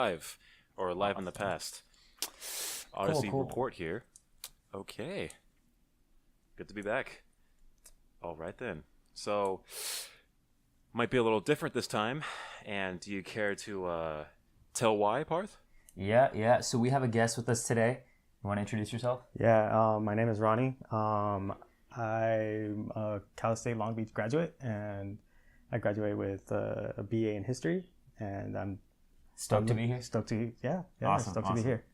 live or live in the past. Odyssey Cool. Report here. Okay. Good to be back. All right then. So, might be a little different this time. And do you care to tell why, Parth? Yeah. So we have a guest with us today. You want to introduce yourself? Yeah, my name is Ronnie. I'm a Cal State Long Beach graduate, and I graduated with a BA in history, and I'm Stoked to be here? Stoked to Awesome, stoked to be here.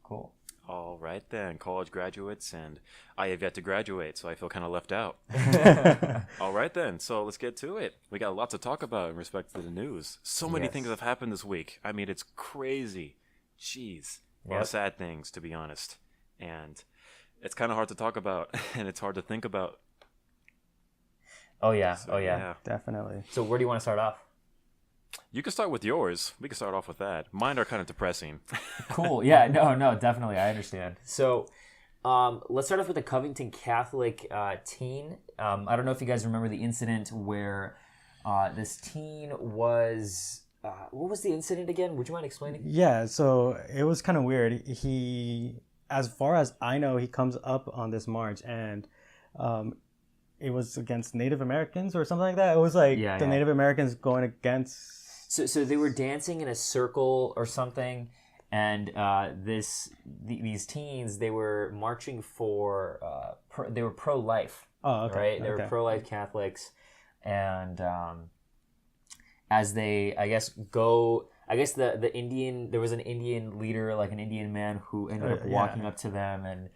Cool. All right then, college graduates, and I have yet to graduate, so I feel kind of left out. All right then, so let's get to it. We got a lot to talk about in respect to the news. So many things have happened this week. I mean, it's crazy. Jeez. A lot of sad things, to be honest. And it's kind of hard to talk about, and it's hard to think about. Oh yeah. Definitely. So where do you want to start off? You can start with yours. We can start off with that. Mine are kind of depressing. Cool. Yeah. No. Definitely, I understand. So, let's start off with the Covington Catholic teen. I don't know if you guys remember the incident where this teen was. What was the incident again? Would you mind explaining? Yeah, so it was kind of weird. As far as I know, he comes up on this march, and it was against Native Americans or something like that. It was like Native Americans going against. So they were dancing in a circle or something, and these teens, they were marching for they were pro-life. Oh, okay. Right, they were pro-life Catholics, and as they, the Indian, there was an Indian leader, like an Indian man, who ended up walking up to them, and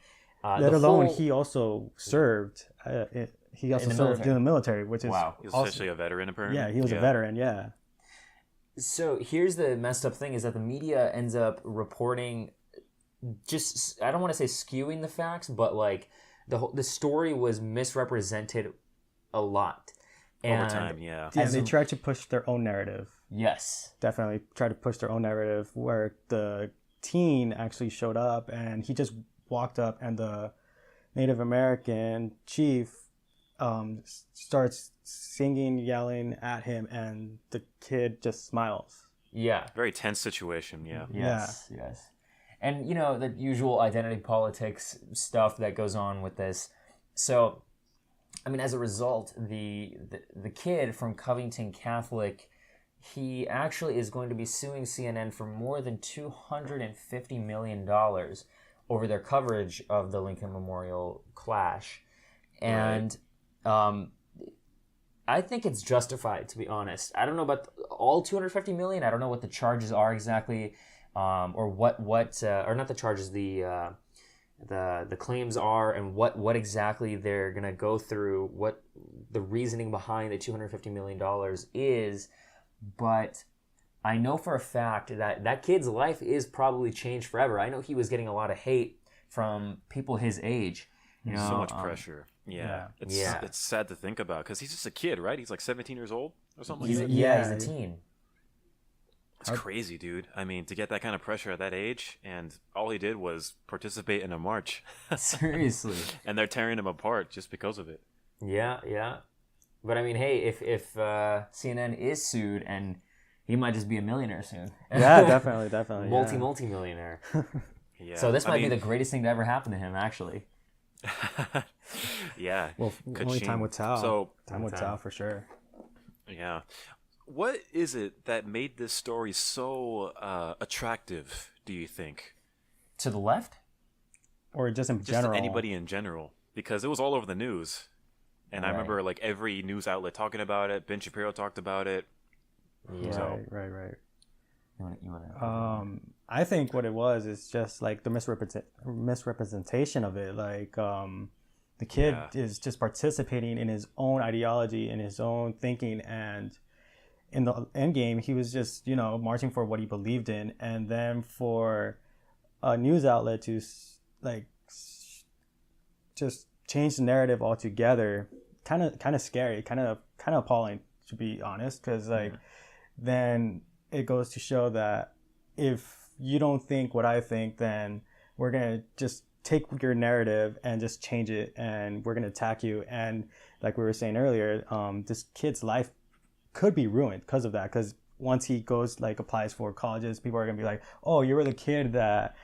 let alone he also served. He also served in the military, which is he was essentially a veteran, apparently. Yeah, he was a veteran. Yeah. So here's the messed up thing: is that the media ends up reporting, just, I don't want to say skewing the facts, but like the story was misrepresented a lot. Over time, Yeah, they tried to push their own narrative. Yes. Definitely tried to push their own narrative, where the teen actually showed up and he just walked up, and the Native American chief starts singing, yelling at him, and the kid just smiles. Yeah. Very tense situation, yeah. Yes. And, the usual identity politics stuff that goes on with this. So, I mean, as a result, the kid from Covington Catholic, he actually is going to be suing CNN for more than $250 million over their coverage of the Lincoln Memorial clash. And I think it's justified, to be honest. I don't know about all $250 million. I don't know what the charges are exactly, or what or not the charges, the claims are, and what exactly they're going to go through, what the reasoning behind the $250 million is. But I know for a fact that kid's life is probably changed forever. I know he was getting a lot of hate from people his age. So much pressure. Yeah. It's sad to think about, because he's just a kid, right? He's like 17 years old or something like that. Yeah, he's a teen. It's crazy, dude. I mean, to get that kind of pressure at that age, and all he did was participate in a march. Seriously. And they're tearing him apart just because of it. Yeah. But I mean, hey, if CNN is sued, and he might just be a millionaire soon. Yeah, definitely. Multi-millionaire. Yeah. So this might be the greatest thing to ever happen to him, actually. Yeah. Well, only time will tell. So time will tell for sure. Yeah. What is it that made this story so attractive, do you think? To the left? Or just in general? Just anybody in general. Because it was all over the news. And I remember like every news outlet talking about it. Ben Shapiro talked about it. Yeah. So, Right. You wanna... I think what it was is just like the misrepresentation of it. Like the kid is just participating in his own ideology, in his own thinking, and in the end game, he was just marching for what he believed in, and then for a news outlet to like just change the narrative altogether, kind of scary, kind of appalling, to be honest, because then it goes to show that if you don't think what I think, then we're going to just take your narrative and just change it, and we're going to attack you. And like we were saying earlier, this kid's life could be ruined because of that, because once he goes like applies for colleges, people are gonna be like, oh, you were the kid that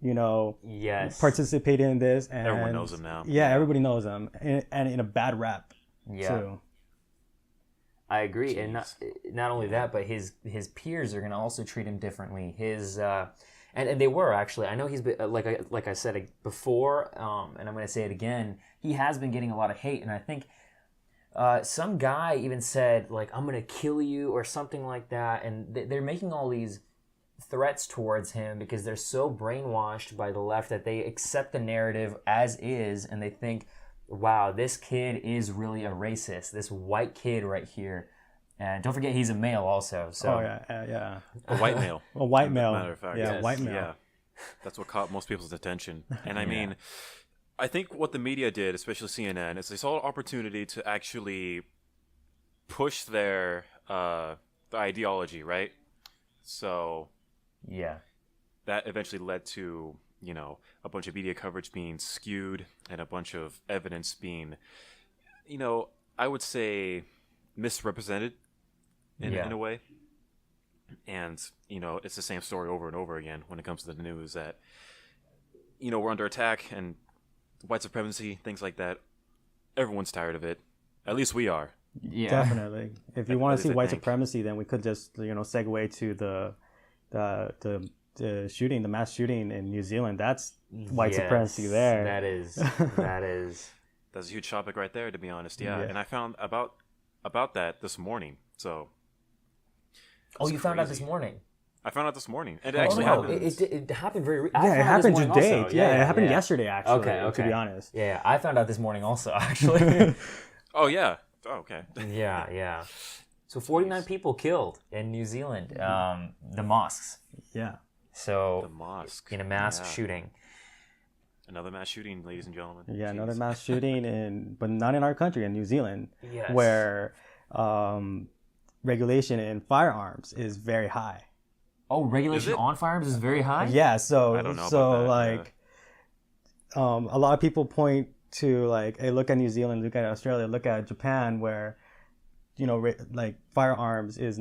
yes, participated in this, and everyone knows him now. Yeah, everybody knows him, and in a bad rap. Yeah. Too. I agree. Jeez. And not only that, but his peers are going to also treat him differently. And they were actually. I know he's been, like I said before, and I'm going to say it again. He has been getting a lot of hate, and I think some guy even said like, "I'm going to kill you" or something like that. And they're making all these threats towards him because they're so brainwashed by the left that they accept the narrative as is, and they think, wow, this kid is really a racist. This white kid right here. And don't forget, he's a male also. So. Oh, yeah. A white male. A white male. Matter of fact. Yeah, Yes. white male. Yeah. That's what caught most people's attention. And I mean, I think what the media did, especially CNN, is they saw an opportunity to actually push their the ideology, right? So yeah, that eventually led to, a bunch of media coverage being skewed and a bunch of evidence being, I would say misrepresented in a way. And, it's the same story over and over again when it comes to the news that, we're under attack and white supremacy, things like that. Everyone's tired of it. At least we are. Yeah, definitely. If you want to see white supremacy, then we could just, segue to the shooting, the mass shooting in New Zealand. That's white supremacy there. That is. That's a huge topic right there, to be honest. Yeah. And I found about that this morning. So. Oh, you found out this morning? I found out this morning. And it actually happened. It happened very. Yeah, it happened today. Also. Yeah, it happened yesterday. Actually, okay. To be honest. Yeah, I found out this morning also. Actually. Oh yeah. Oh, okay. Yeah. So 49 people killed in New Zealand. The mosques. Yeah. So the mosque in a mass shooting. Another mass shooting, ladies and gentlemen. Yeah, Jeez. Another mass shooting but not in our country, in New Zealand, yes. where regulation in firearms is very high. Oh, regulation on firearms is very high? Yeah, so I don't know about that, a lot of people point to like, hey, look at New Zealand, look at Australia, look at Japan, where firearms is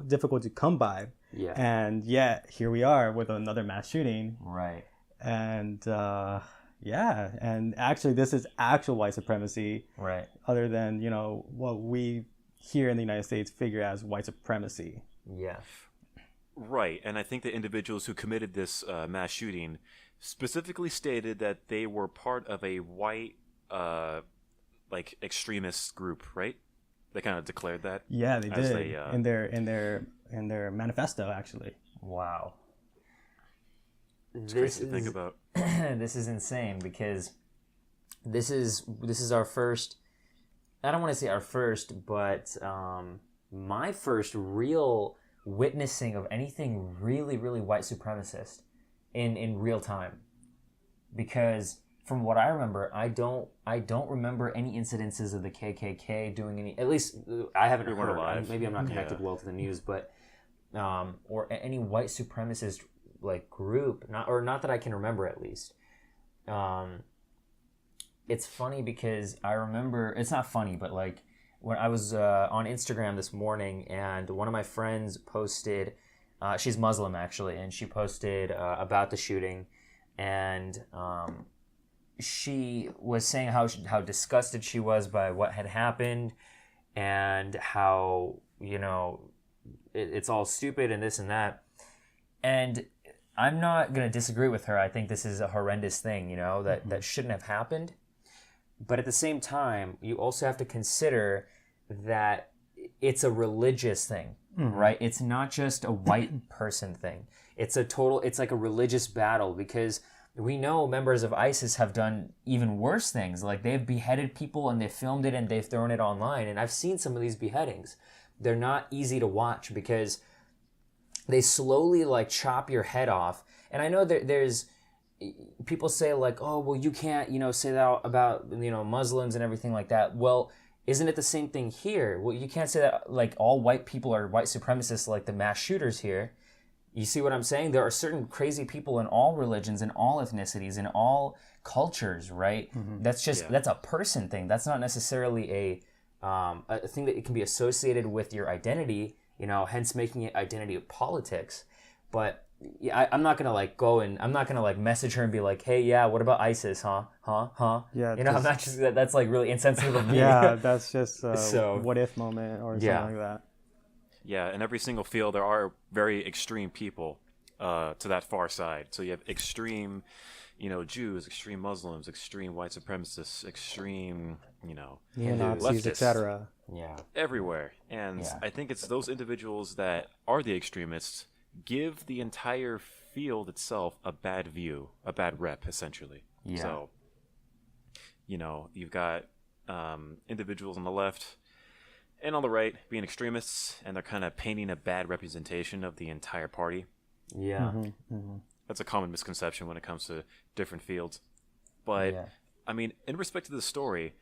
difficult to come by. Yeah. And yet here we are with another mass shooting. Right. And and actually this is actual white supremacy. Right. Other than, what we here in the United States figure as white supremacy. Yeah. Right. And I think the individuals who committed this mass shooting specifically stated that they were part of a white extremist group, right? They kind of declared that. Yeah, they did. In their manifesto, actually. Wow. It's crazy to think about. This is insane because this is our first. I don't want to say our first, but my first real witnessing of anything really, really white supremacist in real time. Because from what I remember, I don't remember any incidences of the KKK doing any. At least I haven't heard. Maybe I'm not connected well to the news, but or any white supremacist group. Not that I can remember, at least. It's funny because I remember. It's not funny, but when I was on Instagram this morning, and one of my friends posted. She's Muslim actually, and she posted about the shooting, and she was saying how disgusted she was by what had happened, and how it's all stupid and this and that. And I'm not gonna disagree with her. I think this is a horrendous thing, that shouldn't have happened. But at the same time, you also have to consider that it's a religious thing, right? It's not just a white person thing. It's like a religious battle, because we know members of ISIS have done even worse things. Like, they've beheaded people and they've filmed it and they've thrown it online. And I've seen some of these beheadings. They're not easy to watch because they slowly chop your head off. And I know that there's people say oh, well, you can't, say that about, Muslims and everything like that. Well, isn't it the same thing here? Well, you can't say that all white people are white supremacists like the mass shooters here. You see what I'm saying? There are certain crazy people in all religions, in all ethnicities, in all cultures, right? That's just that's a person thing. That's not necessarily a thing that it can be associated with your identity. hence making it identity of politics. But yeah, I'm not gonna like go and I'm not gonna like message her and be like, hey, yeah, what about ISIS, huh? Yeah, I'm not just that's like really insensitive of me. Yeah, that's just a So, what if moment or something like that. Yeah, in every single field, there are very extreme people to that far side. So you have extreme, Jews, extreme Muslims, extreme white supremacists, extreme, Neo-Nazis, leftists, etc. Yeah. everywhere. And I think it's those individuals that are the extremists give the entire field itself a bad view, a bad rep, essentially. Yeah. So, you've got individuals on the left and on the right being extremists, and they're kind of painting a bad representation of the entire party. Yeah. That's a common misconception when it comes to different fields. But, I mean, in respect to the story,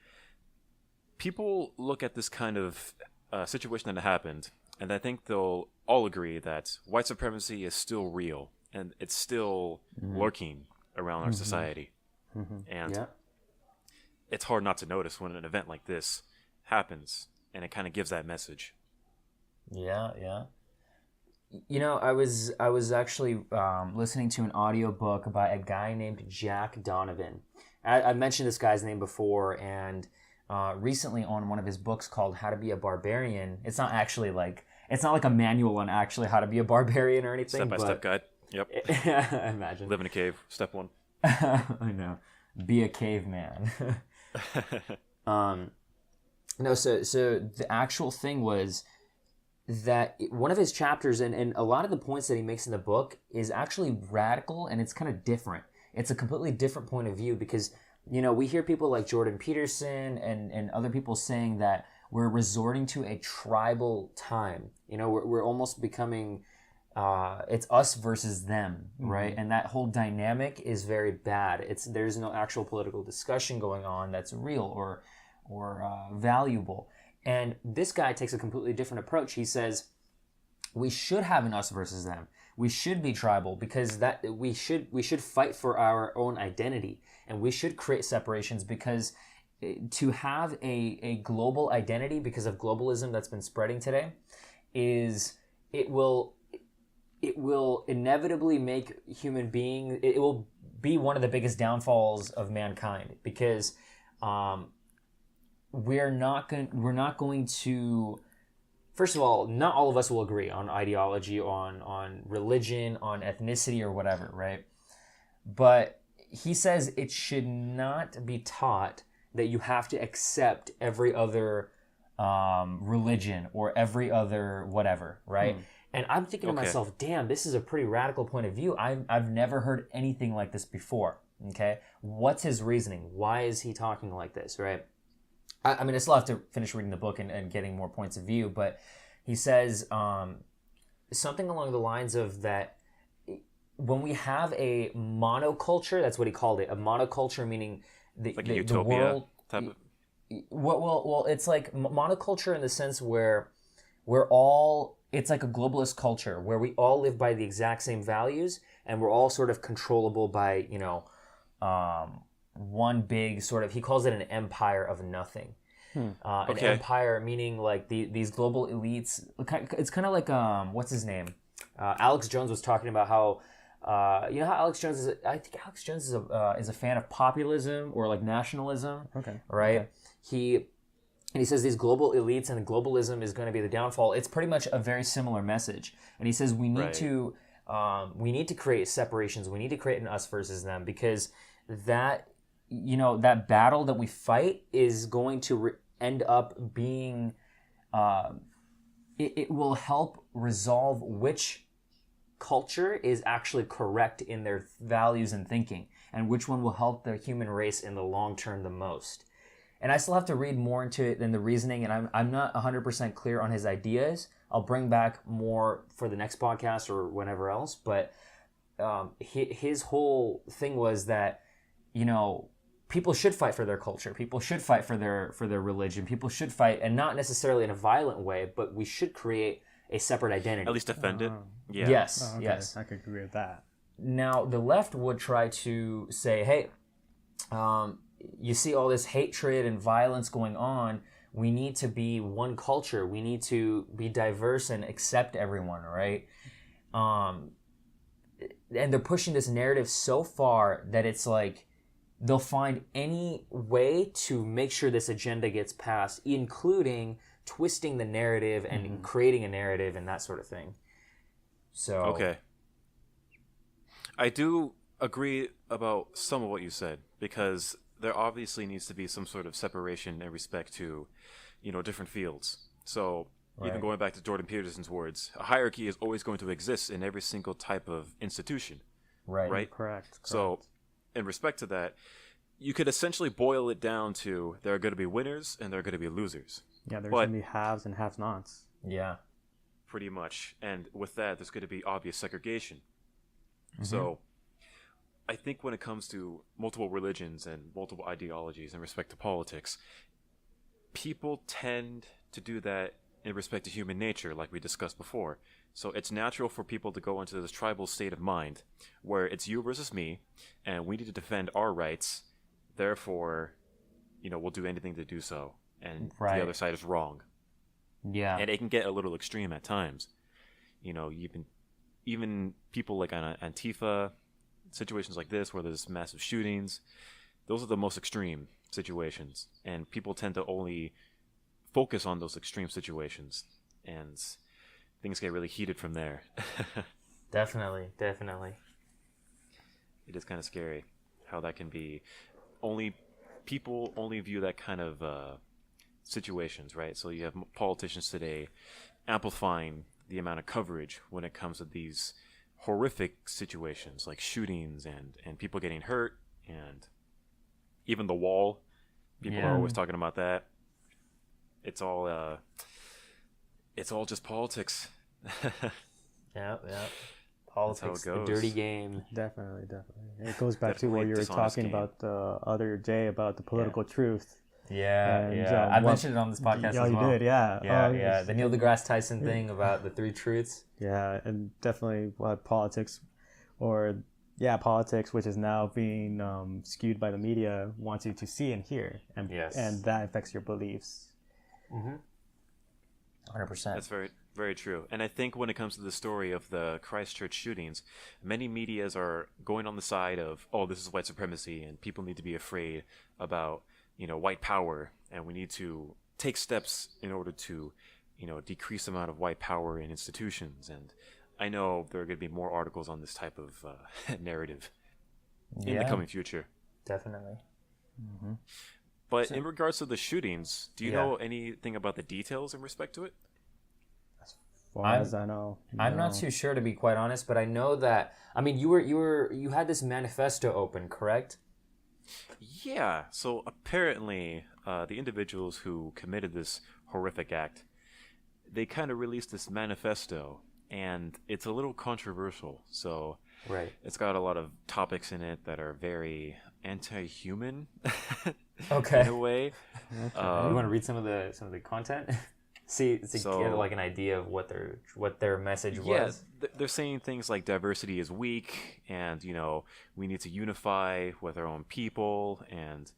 people look at this kind of situation that happened, and I think they'll all agree that white supremacy is still real, and it's still lurking around our society. And it's hard not to notice when an event like this happens, and it kind of gives that message. Yeah. I was actually listening to an audiobook by a guy named Jack Donovan. I mentioned this guy's name before, and recently on one of his books called How to Be a Barbarian. It's not like a manual on actually how to be a barbarian or anything. Step-by-step guide. Yep. I imagine. Live in a cave. Step 1. I know. Be a caveman. No, so the actual thing was that one of his chapters and a lot of the points that he makes in the book is actually radical, and it's kind of different. It's a completely different point of view because, we hear people like Jordan Peterson and other people saying that we're resorting to a tribal time. We're almost becoming, it's us versus them, right? And that whole dynamic is very bad. There's no actual political discussion going on that's real or valuable. And this guy takes a completely different approach. He says we should have an us versus them. We should be tribal because that we should fight for our own identity, and we should create separations because to have a global identity because of globalism that's been spreading today it will inevitably make it will be one of the biggest downfalls of mankind because we're not going to. First of all, not all of us will agree on ideology, on religion, on ethnicity, or whatever, right? But he says it should not be taught that you have to accept every other religion or every other whatever, right? And I'm thinking to myself, damn, this is a pretty radical point of view. I've never heard anything like this before, okay? What's his reasoning? Why is he talking like this, right? I mean, I still have to finish reading the book and getting more points of view, but he says something along the lines of that when we have a monoculture, that's what he called it, a monoculture meaning the utopia world type of... Well, it's like monoculture in the sense where it's like a globalist culture where we all live by the exact same values and we're all sort of controllable by, one big sort of, he calls it an empire of nothing. An empire meaning like these global elites. It's kind of like what's his name? Alex Jones was talking about how how Alex Jones is. I think Alex Jones is a fan of populism or like nationalism. Okay. Right. Okay. He says these global elites and globalism is going to be the downfall. It's pretty much a very similar message. And he says we need to create separations. We need to create an us versus them because that battle that we fight is going to end up being, it will help resolve which culture is actually correct in their values and thinking, and which one will help the human race in the long term the most. And I still have to read more into it than the reasoning, and I'm not 100% clear on his ideas. I'll bring back more for the next podcast or whenever else, but his whole thing was that, people should fight for their culture. People should fight for their religion. People should fight, and not necessarily in a violent way, but we should create a separate identity. At least defend it. Yeah. Yes, Oh, okay. yes. I could agree with that. Now, the left would try to say, hey, you see all this hatred and violence going on. we need to be one culture. We need to be diverse and accept everyone, right? And they're pushing this narrative so far that it's like they'll find any way to make sure this agenda gets passed, including twisting the narrative and creating a narrative and that sort of thing. So okay, I do agree about some of what you said, because there obviously needs to be some sort of separation in respect to, different fields. So even Right. going back to Jordan Peterson's words, a hierarchy is always going to exist in every single type of institution, right. right? Correct. So in respect to that, you could essentially boil it down to there are going to be winners and there are going to be losers. Yeah, there's But- gonna be haves and have-nots. Yeah. Pretty much. And with that, there's going to be obvious segregation. So I think when it comes to multiple religions and multiple ideologies in respect to politics, people tend to do that in respect to human nature, like we discussed before. So it's natural for people to go into this tribal state of mind where it's you versus me, and we need to defend our rights. Therefore, we'll do anything to do so. And Right. the other side is wrong. Yeah. And it can get a little extreme at times. Even people like on Antifa, situations like this where there's massive shootings, those are the most extreme situations, and people tend to only focus on those extreme situations, and things get really heated from there. Definitely. It is kind of scary how that can be. People only view that kind of situations, right? So you have politicians today amplifying the amount of coverage when it comes to these horrific situations like shootings and people getting hurt, and even the wall. People are always talking about that. It's all just politics. Yeah. Politics, how it the goes. dirty game. Definitely. It goes back to what Definitely you were dishonest talking game. about the other day about the political truth. Yeah, And, I mentioned it on this podcast Yeah, as you well. did, yeah. Yeah. The Neil deGrasse Tyson thing about the 3 truths. Yeah, and definitely politics, which is now being skewed by the media, wants you to see and hear, and Yes. and that affects your beliefs. 100%. That's very, very true. And I think when it comes to the story of the Christchurch shootings, many medias are going on the side of, oh, this is white supremacy, and people need to be afraid about, white power, and we need to take steps in order to, decrease the amount of white power in institutions. And I know there are going to be more articles on this type of narrative in the coming future. Definitely. But in regards to the shootings, do you Yeah. know anything about the details in respect to it? As far as I know, I'm not too sure, to be quite honest, but I know that, I mean, you had this manifesto open, correct? Yeah, so apparently the individuals who committed this horrific act, they kind of released this manifesto, and it's a little controversial. So Right. it's got a lot of topics in it that are very anti-human Okay. in a way. You want to read some of the content? See, So- get like an idea of what their message Yeah, was. they're saying things like diversity is weak, and we need to unify with our own people, and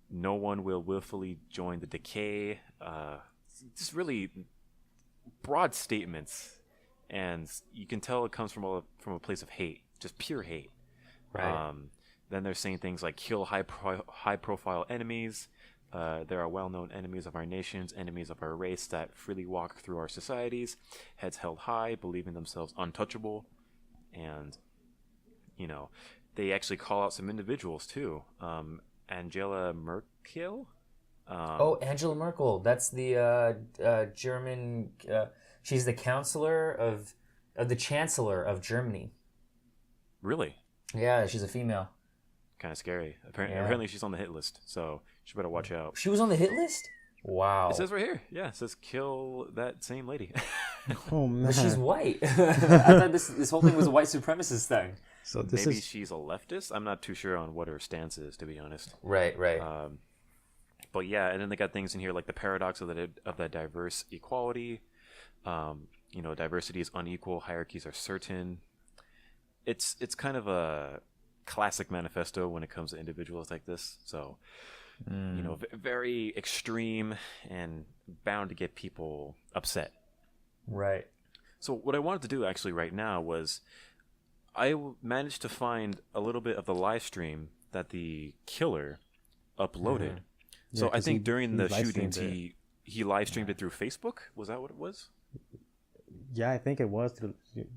no one will willfully join the decay. Just really broad statements, and you can tell it comes from a place of hate, just pure hate. Right. Then they're saying things like kill high-profile enemies. There are well-known enemies of our nations, enemies of our race that freely walk through our societies, heads held high, believing themselves untouchable. And, they actually call out some individuals too. Angela Merkel? Angela Merkel. That's the German. She's the counselor of the chancellor of Germany. Really? Yeah, she's a female. Kind of scary. Apparently she's on the hit list, so she better watch out. She was on the hit list? Wow. It says right here. Yeah, it says kill that same lady. Oh man. But she's white. I thought this whole thing was a white supremacist thing. So this Maybe is she's a leftist? I'm not too sure on what her stance is, to be honest. Right. But yeah, and then they got things in here like the paradox of the diverse equality. Diversity is unequal, hierarchies are certain. It's kind of a classic manifesto when it comes to individuals like this. So You know, very extreme and bound to get people upset. Right. So what I wanted to do actually right now was managed to find a little bit of the live stream that the killer uploaded. So I think during the shootings, he live streamed it through Facebook. Was that what it was? Yeah, I think it was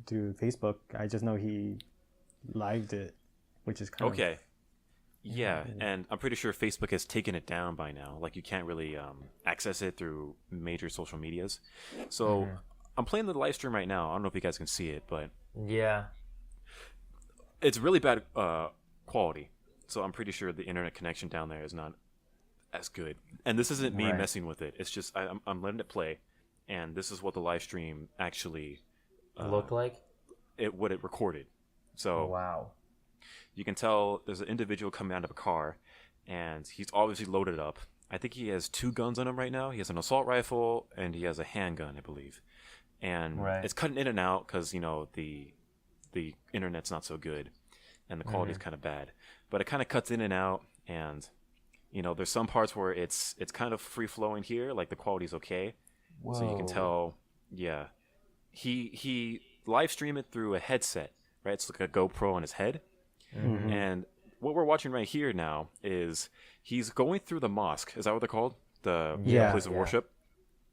through Facebook. I just know he lived it, which is kind of... Okay. Yeah, and I'm pretty sure Facebook has taken it down by now. Like, you can't really access it through major social medias. So I'm playing the live stream right now. I don't know if you guys can see it, but yeah, it's really bad quality. So I'm pretty sure the internet connection down there is not as good. And this isn't me messing with it. It's just I'm letting it play, and this is what the live stream actually looked like. What it recorded. So wow. You can tell there's an individual coming out of a car, and he's obviously loaded up. I think he has 2 guns on him right now. He has an assault rifle, and he has a handgun, I believe. And it's cutting in and out because, you know, the internet's not so good, and the quality's kind of bad. But it kind of cuts in and out, and, you know, there's some parts where it's kind of free-flowing here, like the quality's okay. Whoa. So you can tell, yeah. He live streamed it through a headset, right? It's like a GoPro on his head. And what we're watching right here now is he's going through the mosque. Is that what they're called? The place of worship.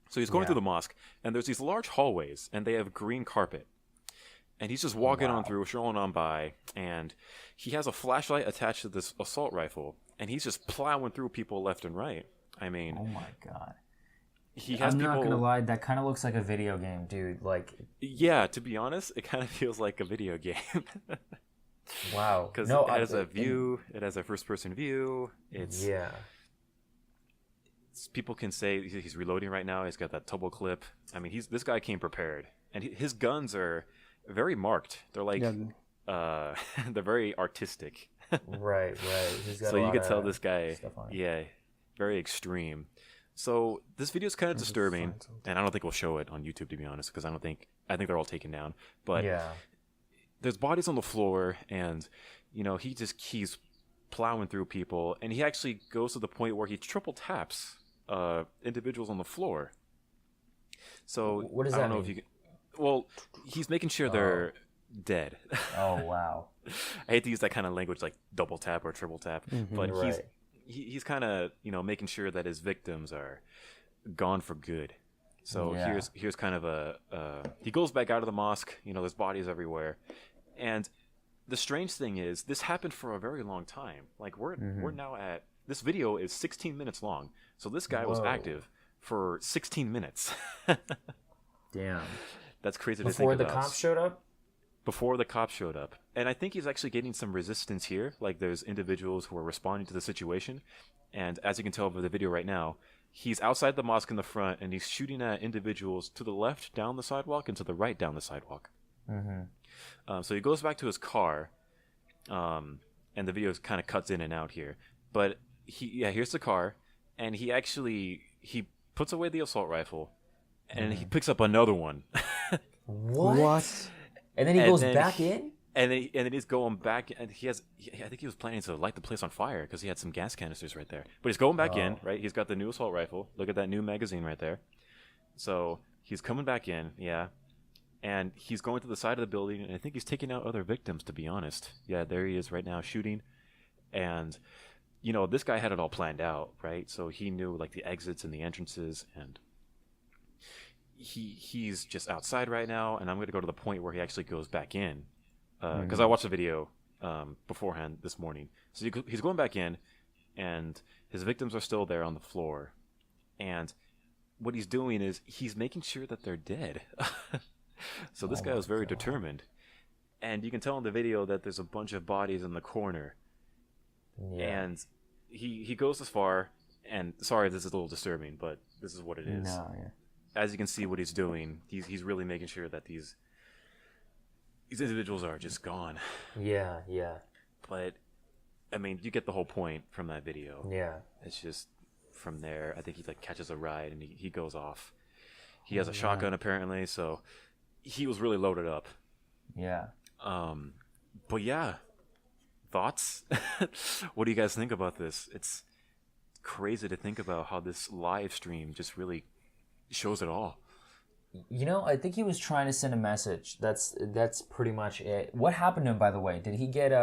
So he's going through the mosque, and there's these large hallways, and they have green carpet. And he's just walking on through, strolling on by, and he has a flashlight attached to this assault rifle, and he's just plowing through people left and right. I mean, oh my god. I'm not gonna lie, that kind of looks like a video game, dude. Like, yeah, to be honest, it kind of feels like a video game. Wow. Because it has a view, it has a first-person view. It's people can say he's reloading right now. He's got that double clip. I mean, this guy came prepared, and his guns are very marked. They're like, they're very artistic. right. He's got so you can tell this guy, very extreme. So this video is kind of disturbing, and I don't think we'll show it on YouTube, to be honest, because I think they're all taken down. But there's bodies on the floor, and, you know, he's plowing through people, and he actually goes to the point where he triple taps individuals on the floor. So what does that mean? Well, he's making sure they're dead. Oh wow. I hate to use that kind of language, like double tap or triple tap, but he's kind of, you know, making sure that his victims are gone for good. So here's kind of he goes back out of the mosque. You know, there's bodies everywhere, and the strange thing is this happened for a very long time. Like we're now at, this video is 16 minutes long. So this guy was active for 16 minutes. Damn. That's crazy to think Before about. the cops showed up? Before the cops showed up. And I think he's actually getting some resistance here. Like there's individuals who are responding to the situation. And as you can tell by the video right now, he's outside the mosque in the front, and he's shooting at individuals to the left down the sidewalk and to the right down the sidewalk. So he goes back to his car, and the video kind of cuts in and out here. But here's the car, and he puts away the assault rifle, and he picks up another one. What? And then he goes back in? And then he's going back, and I think he was planning to light the place on fire because he had some gas canisters right there. But he's going back in, right? He's got the new assault rifle. Look at that new magazine right there. So he's coming back in, and he's going to the side of the building, and I think he's taking out other victims, to be honest. Yeah, there he is right now shooting. And, you know, this guy had it all planned out, right? So he knew, like, the exits and the entrances, and he's just outside right now, and I'm going to go to the point where he actually goes back in. Because I watched the video beforehand this morning. So he's going back in, and his victims are still there on the floor. And what he's doing is he's making sure that they're dead. So this guy was very determined. And you can tell in the video that there's a bunch of bodies in the corner. Yeah. And he goes as far, and sorry if this is a little disturbing, but this is what it is. As you can see what he's doing, he's really making sure that these individuals are just gone. Yeah. But, I mean, you get the whole point from that video. Yeah. It's just, from there, I think he, like, catches a ride, and he goes off. He has a shotgun, apparently, so he was really loaded up. Yeah. But, yeah. Thoughts? What do you guys think about this? It's crazy to think about how this live stream just really shows it all. I think he was trying to send a message. That's pretty much it. What happened to him, by the way? Did he get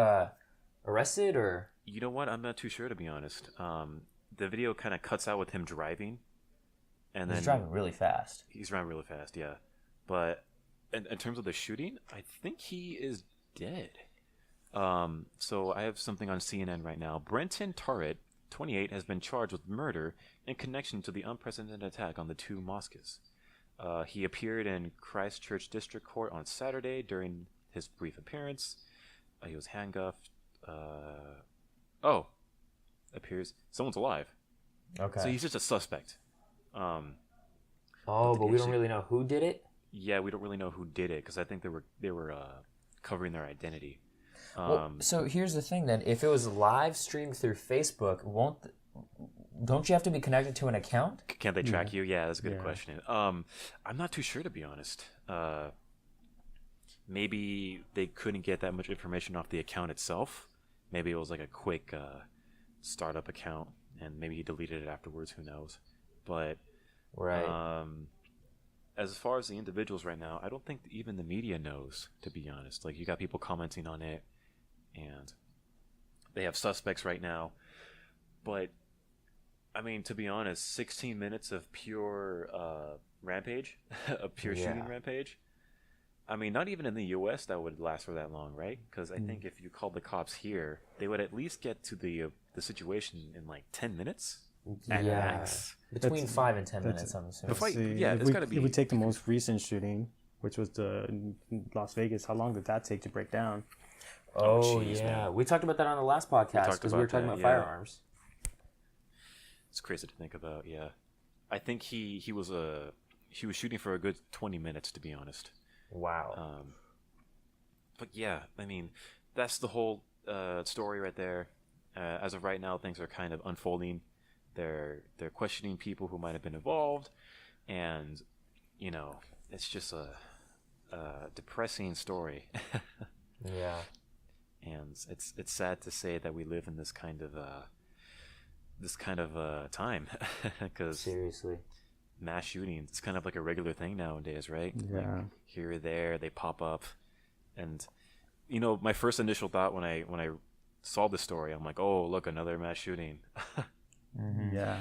arrested or? You know what? I'm not too sure, to be honest. The video kind of cuts out with him driving, and then He's driving really fast. He's driving really fast, yeah. But in terms of the shooting, I think he is dead. So I have something on CNN right now. Brenton Tarrant, 28, has been charged with murder in connection to the unprecedented attack on the two mosques. He appeared in Christchurch District Court on Saturday. During his brief appearance, he was handcuffed. Appears someone's alive. Okay. So he's just a suspect. But we don't really know who did it. Yeah, we don't really know who did it because I think they were covering their identity. So here's the thing then: if it was live streamed through Facebook, don't you have to be connected to an account? Can't they track you? Yeah, that's a good question. I'm not too sure, to be honest. Maybe they couldn't get that much information off the account itself. Maybe it was like a quick startup account, and maybe he deleted it afterwards. Who knows? But right. As far as the individuals right now, I don't think even the media knows, to be honest. Like, you got people commenting on it, and they have suspects right now. But, I mean, to be honest, 16 minutes of pure rampage, a pure shooting rampage. I mean, not even in the U.S. that would last for that long, right? Because I think if you called the cops here, they would at least get to the situation in like 10 minutes. At max. Between 5 and 10 minutes, I'm assuming. It's got to be. If we take the most recent shooting, which was the Las Vegas, how long did that take to break down? Geez, man. We talked about that on the last podcast because we were talking about firearms. It's crazy to think about. Yeah, I think he was shooting for a good 20 minutes, to be honest. Wow. But yeah, I mean, that's the whole story right there. As of right now, things are kind of unfolding. They're questioning people who might have been involved, and it's just a depressing story. Yeah. And it's sad to say that we live in this kind of time, because seriously, mass shootings, it's kind of like a regular thing nowadays, right? Yeah. Like, here or there, they pop up, and my first initial thought when I saw the story, I'm like, oh, look, another mass shooting. Yeah.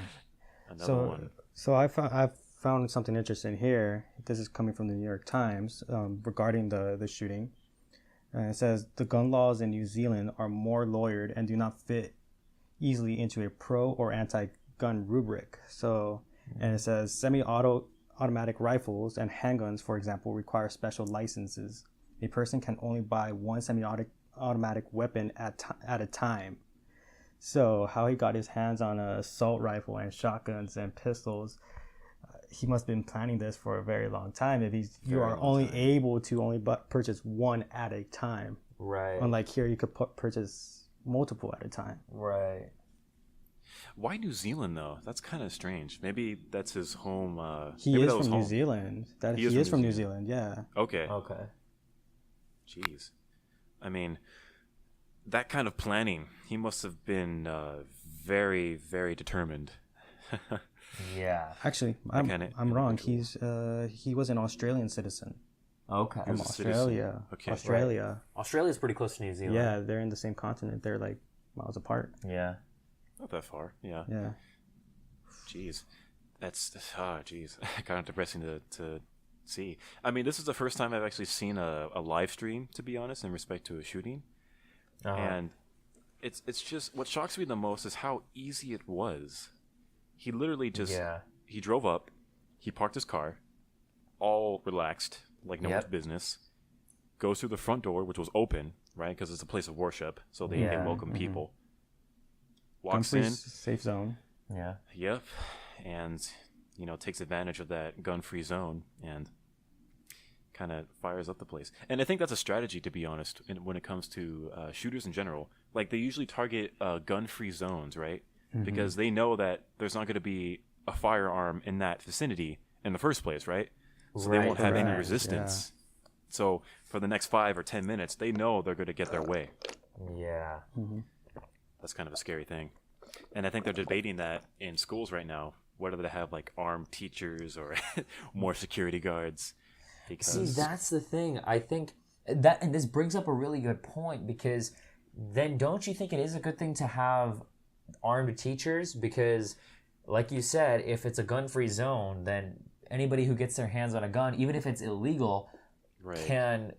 Another one. So I found something interesting here. This is coming from the New York Times regarding the shooting. It says the gun laws in New Zealand are more lawyered and do not fit easily into a pro or anti-gun rubric. So, and it says semi-automatic rifles and handguns, for example, require special licenses. A person can only buy one semi-automatic weapon at a time. So how he got his hands on an assault rifle and shotguns and pistols, he must have been planning this for a very long time. If you are only able to purchase one at a time. Right. Unlike here, you could purchase multiple at a time. Right. Why New Zealand, though? That's kind of strange. Maybe that's his home. He is from New Zealand. He is from New Zealand, yeah. Okay. Jeez. I mean, that kind of planning, he must have been very, very determined. Yeah. Actually, I'm wrong. He was an Australian citizen. Okay. From Australia. Okay. Australia. Right. Australia's pretty close to New Zealand. Yeah, they're in the same continent. They're like miles apart. Yeah. Not that far. Yeah. Yeah. Jeez. That's kind of depressing to see. I mean, this is the first time I've actually seen a live stream, to be honest, in respect to a shooting. And it's just, what shocks me the most is how easy it was. He literally just he drove up, he parked his car, all relaxed, like no one's business, goes through the front door, which was open, right, because it's a place of worship, so they welcome people. Walks in, safe zone. Yeah. Yep, and takes advantage of that gun-free zone and kind of fires up the place. And I think that's a strategy, to be honest, when it comes to shooters in general. Like, they usually target gun-free zones, right? Mm-hmm. Because they know that there's not going to be a firearm in that vicinity in the first place, right? So they won't have any resistance. Yeah. So for the next 5 or 10 minutes, they know they're going to get their way. Yeah. Mm-hmm. That's kind of a scary thing. And I think they're debating that in schools right now, whether they have like armed teachers or more security guards. Because See, that's the thing. I think that, and this brings up a really good point, because then don't you think it is a good thing to have armed teachers? Because, like you said, if it's a gun-free zone, then anybody who gets their hands on a gun, even if it's illegal, can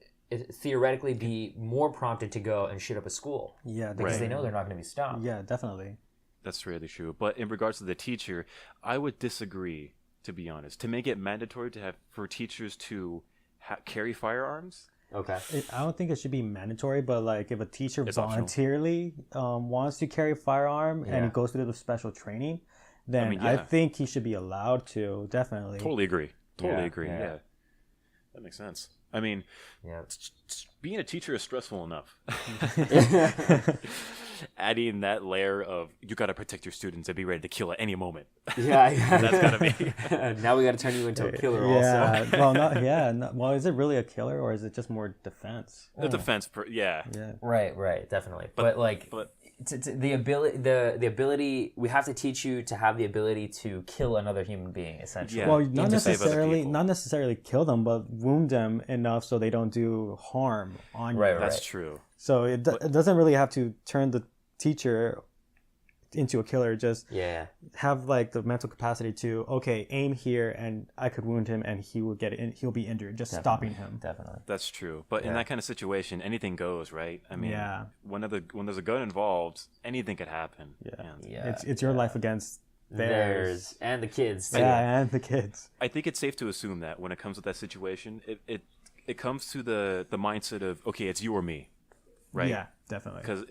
theoretically be more prompted to go and shoot up a school. Yeah, because they know they're not going to be stopped. Yeah, definitely. That's really true. But in regards to the teacher, I would disagree, to be honest. To make it mandatory for teachers to carry firearms. Okay. I don't think it should be mandatory, but like if a teacher voluntarily wants to carry a firearm and he goes through the special training, then I think he should be allowed to. Definitely. Totally agree. Yeah. That makes sense. I mean, being a teacher is stressful enough. Adding that layer of you got to protect your students and be ready to kill at any moment. Yeah, that's gotta be. Now we got to turn you into a killer. Also. Well, is it really a killer or is it just more defense? The defense, Right, definitely. But the ability, we have to teach you to have the ability to kill another human being, essentially. Yeah. Well, not necessarily kill them, but wound them enough so they don't do harm on you. Right. That's true. So it doesn't really have to turn the teacher into a killer. Just have like the mental capacity to aim here and I could wound him and he'll be injured. Just stopping him. Definitely. That's true. But in that kind of situation, anything goes, right? I mean, when there's a gun involved, anything could happen. It's your life against theirs and the kids too. Yeah, and the kids. I think it's safe to assume that when it comes to that situation, it comes to the mindset of it's you or me. Right? Yeah, definitely. Because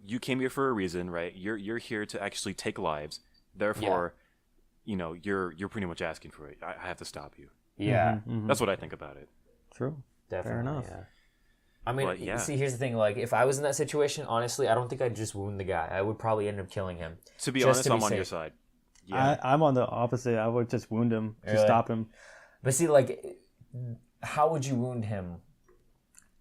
you came here for a reason, right? You're here to actually take lives. Therefore, you're pretty much asking for it. I have to stop you. Yeah. That's what I think about it. True. Definitely. Fair enough. Yeah. I mean, see, here's the thing. Like, if I was in that situation, honestly, I don't think I'd just wound the guy. I would probably end up killing him. To be honest, I'm on your side. Yeah. I'm on the opposite. I would just wound him to stop him. But see, like, how would you wound him?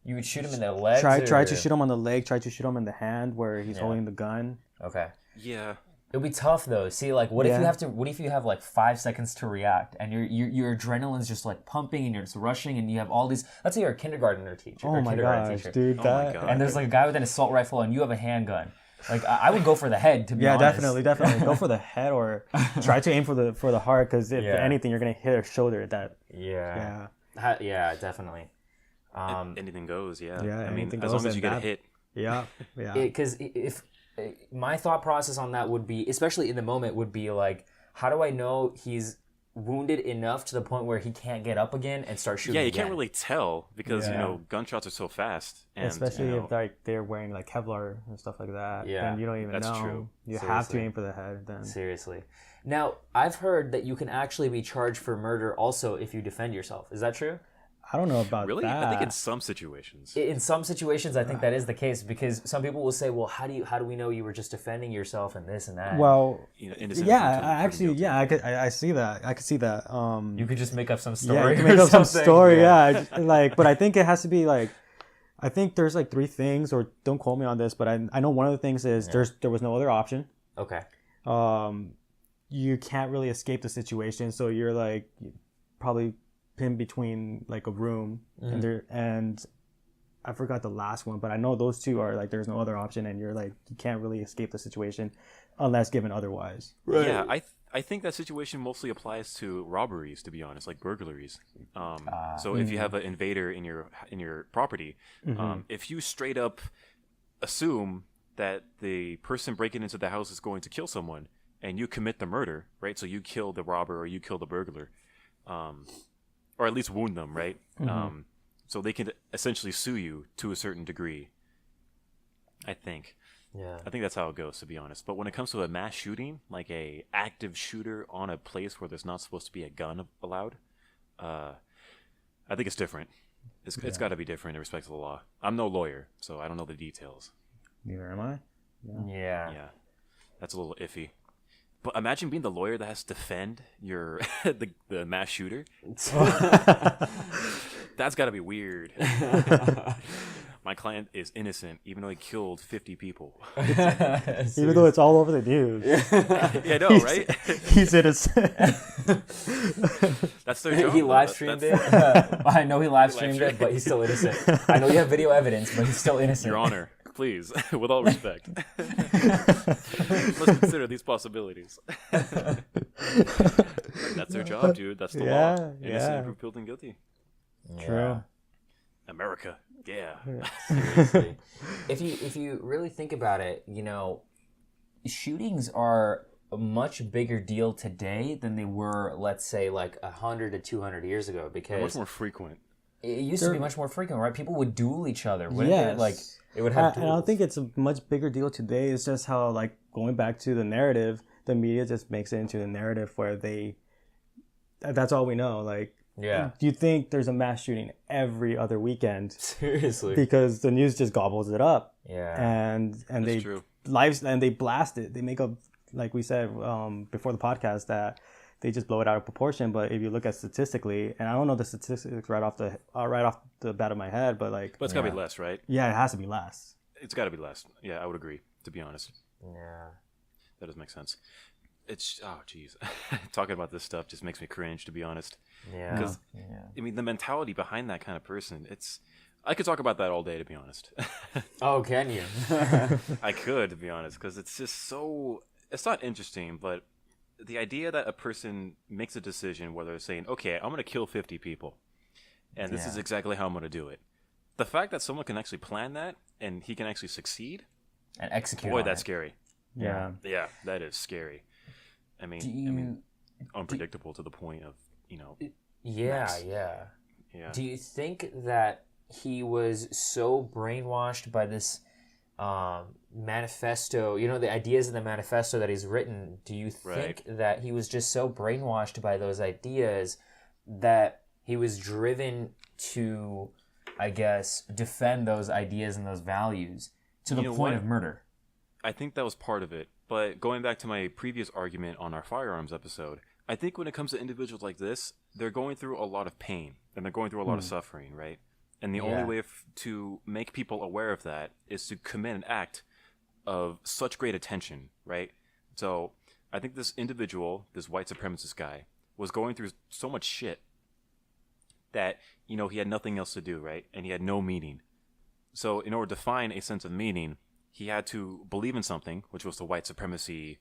You would shoot him in the leg? Try to shoot him on the leg. Try to shoot him in the hand where he's holding the gun. Okay. Yeah. It would be tough though. See, like, what if you have like 5 seconds to react and your adrenaline's just like pumping and you're just rushing and you have all these. Let's say you're a kindergartner teacher. Oh my gosh, dude! And there's like a guy with an assault rifle and you have a handgun. Like, I would go for the head, to be honest. Definitely. Go for the head or try to aim for the heart, because if anything, you're gonna hit a shoulder. Yeah, definitely. Anything goes, I mean, as long as you get a hit. Yeah. Because if my thought process on that would be, especially in the moment, would be like, how do I know he's wounded enough to the point where he can't get up again and start shooting? Yeah, you can't really tell because gunshots are so fast, and especially if they're wearing like Kevlar and stuff like that. Yeah, then you don't even know. That's true. You have to aim for the head. Then seriously. Now, I've heard that you can actually be charged for murder also if you defend yourself. Is that true? I don't know about really? that. I think in some situations. In some situations, I think that is the case, because some people will say, "Well, how do we know you were just defending yourself and this and that?" Well, I see that. I could see that. You could just make up some story. Yeah, you can make up some story. But I think it has to be like, I think there's like 3 things, or don't quote me on this, but I know one of the things is there was no other option. Okay. You can't really escape the situation, so you're like probably pinned between like a room and I forgot the last one, but I know those 2 are like there's no other option and you're like you can't really escape the situation unless given otherwise. Right. Yeah, I think that situation mostly applies to robberies, to be honest, like burglaries. So if you have an invader in your property, if you straight up assume that the person breaking into the house is going to kill someone and you commit the murder, right? So you kill the robber or you kill the burglar. Or at least wound them, right? So they can essentially sue you to a certain degree, I think. Yeah. I think that's how it goes, to be honest. But when it comes to a mass shooting, like a active shooter on a place where there's not supposed to be a gun allowed, I think it's different. It's got to be different in respect to the law. I'm no lawyer, so I don't know the details. Neither am I. Yeah. That's a little iffy. But imagine being the lawyer that has to defend your the mass shooter. That's got to be weird. my client is innocent, even though he killed 50 people. Even though it's all over the news. Yeah, I know, right? He's innocent. That's their job. He live streamed it. I know he live streamed it, but he's still innocent. I know you have video evidence, but he's still innocent. Your Honor, please, with all respect, let's consider these possibilities. That's their job, dude. That's the law. Innocent until proven guilty. True. America. Yeah. Seriously. If you really think about it, you know, shootings are a much bigger deal today than they were, let's say, like 100 to 200 years ago, because Much more frequent. it used to be much more frequent, right? People would duel each other. Yes. Like it would have. And I don't think it's a much bigger deal today. It's just how, like, going back to the narrative, the media just makes it into a narrative where that's all we know. Like, Yeah. do you think there's a mass shooting every other weekend? Seriously. Because the news just gobbles it up. Yeah. And That's they true. they blast it. They make up, like we said before the podcast, that they just blow it out of proportion. But if you look at statistically, and I don't know the statistics right off the bat of my head, but like, But it's got to be less, right? yeah, it has to be less. It's got to be less. Yeah, I would agree, to be honest. Yeah. That does make sense. It's, oh, jeez. Talking about this stuff just makes me cringe, to be honest. Yeah. Because, I mean, the mentality behind that kind of person, I could talk about that all day, to be honest. Oh, can you? I could, to be honest, because it's just so, it's not interesting, but the idea that a person makes a decision where they're saying, okay, I'm going to kill 50 people, and this is exactly how I'm going to do it. The fact that someone can actually plan that, and he can actually succeed, And execute. boy, on that's it. scary. Yeah. Yeah, that is scary. I mean, unpredictable to the point of, you know. Yeah, Max. yeah. Yeah. Do you think that he was so brainwashed by this manifesto, you know, the ideas in the manifesto that he's written? Do you think that he was just so brainwashed by those ideas that he was driven to, I guess, defend those ideas and those values to the point of murder? I think that was part of it. But going back to my previous argument on our firearms episode, I think when it comes to individuals like this, they're going through a lot of pain and they're going through a lot of suffering, right? And the only way to make people aware of that is to commit an act of such great attention, right? So I think this individual, this white supremacist guy, was going through so much shit that, you know, he had nothing else to do, right? And he had no meaning. So in order to find a sense of meaning, he had to believe in something, which was the white supremacy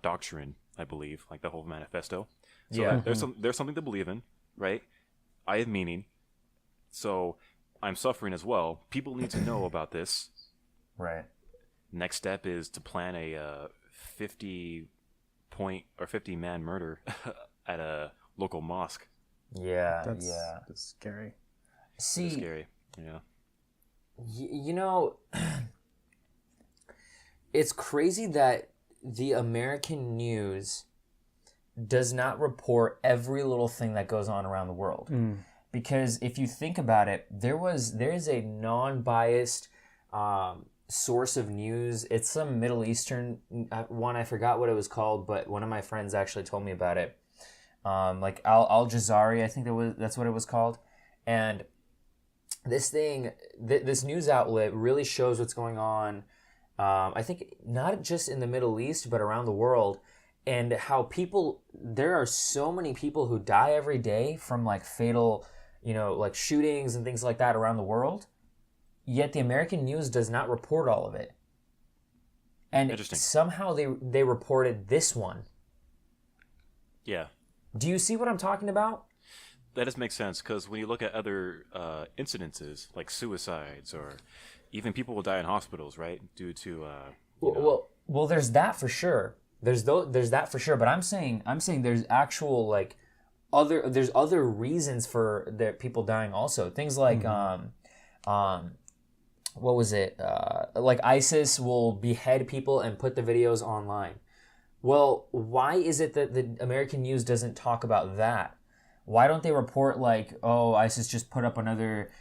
doctrine, I believe, like the whole manifesto. So there's something to believe in, right? I have meaning, so I'm suffering as well. People need to know about this. Right. Next step is to plan a 50-man murder at a local mosque. Yeah, That's scary. See, It's scary, yeah. You know, it's crazy that the American news does not report every little thing that goes on around the world. Because if you think about it, there is a non-biased source of news. It's some Middle Eastern one. I forgot what it was called, but one of my friends actually told me about it. Like Al Jazeera, I think that's what it was called. And this news outlet really shows what's going on. I think not just in the Middle East, but around the world, and how there are so many people who die every day from like fatal, you know, like shootings and things like that around the world. Yet the American news does not report all of it. And somehow they reported this one. Yeah. Do you see what I'm talking about? That does make sense, because when you look at other incidences, like suicides, or even people will die in hospitals, right, due to well, there's that for sure. There's that for sure. But I'm saying there's actual like there's other reasons for the people dying also. Things like what was it? Like ISIS will behead people and put the videos online. Well, why is it that the American news doesn't talk about that? Why don't they report like, oh, ISIS just put up another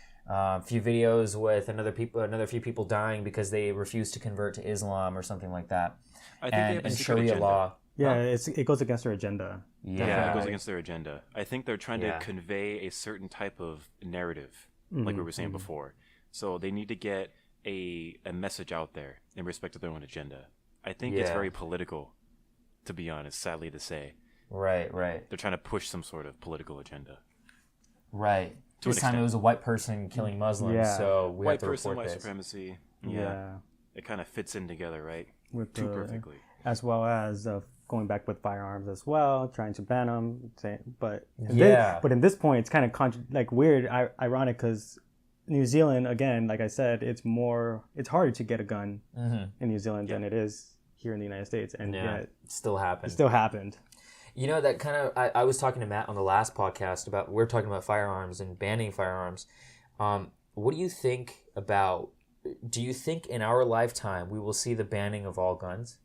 few videos with another few people dying because they refuse to convert to Islam or something like that? I think they have a secret Sharia agenda. law. Yeah, it goes against their agenda. Yeah, it goes against their agenda. I think they're trying to convey a certain type of narrative, like we were saying before. So they need to get a message out there in respect to their own agenda. I think it's very political, to be honest, sadly to say. Right. They're trying to push some sort of political agenda. Right. This time it was a white person killing Muslims, so we have to report white this. supremacy. It kind of fits in together, right? Too perfectly. As well as going back with firearms as well, trying to ban them. But in this point, it's kind of weird, ironic, because New Zealand, again, like I said, it's harder to get a gun in New Zealand than it is here in the United States, and yet it still happened. It still happened. You know, that kind of, I was talking to Matt on the last podcast we're talking about firearms and banning firearms. What do you think do you think in our lifetime we will see the banning of all guns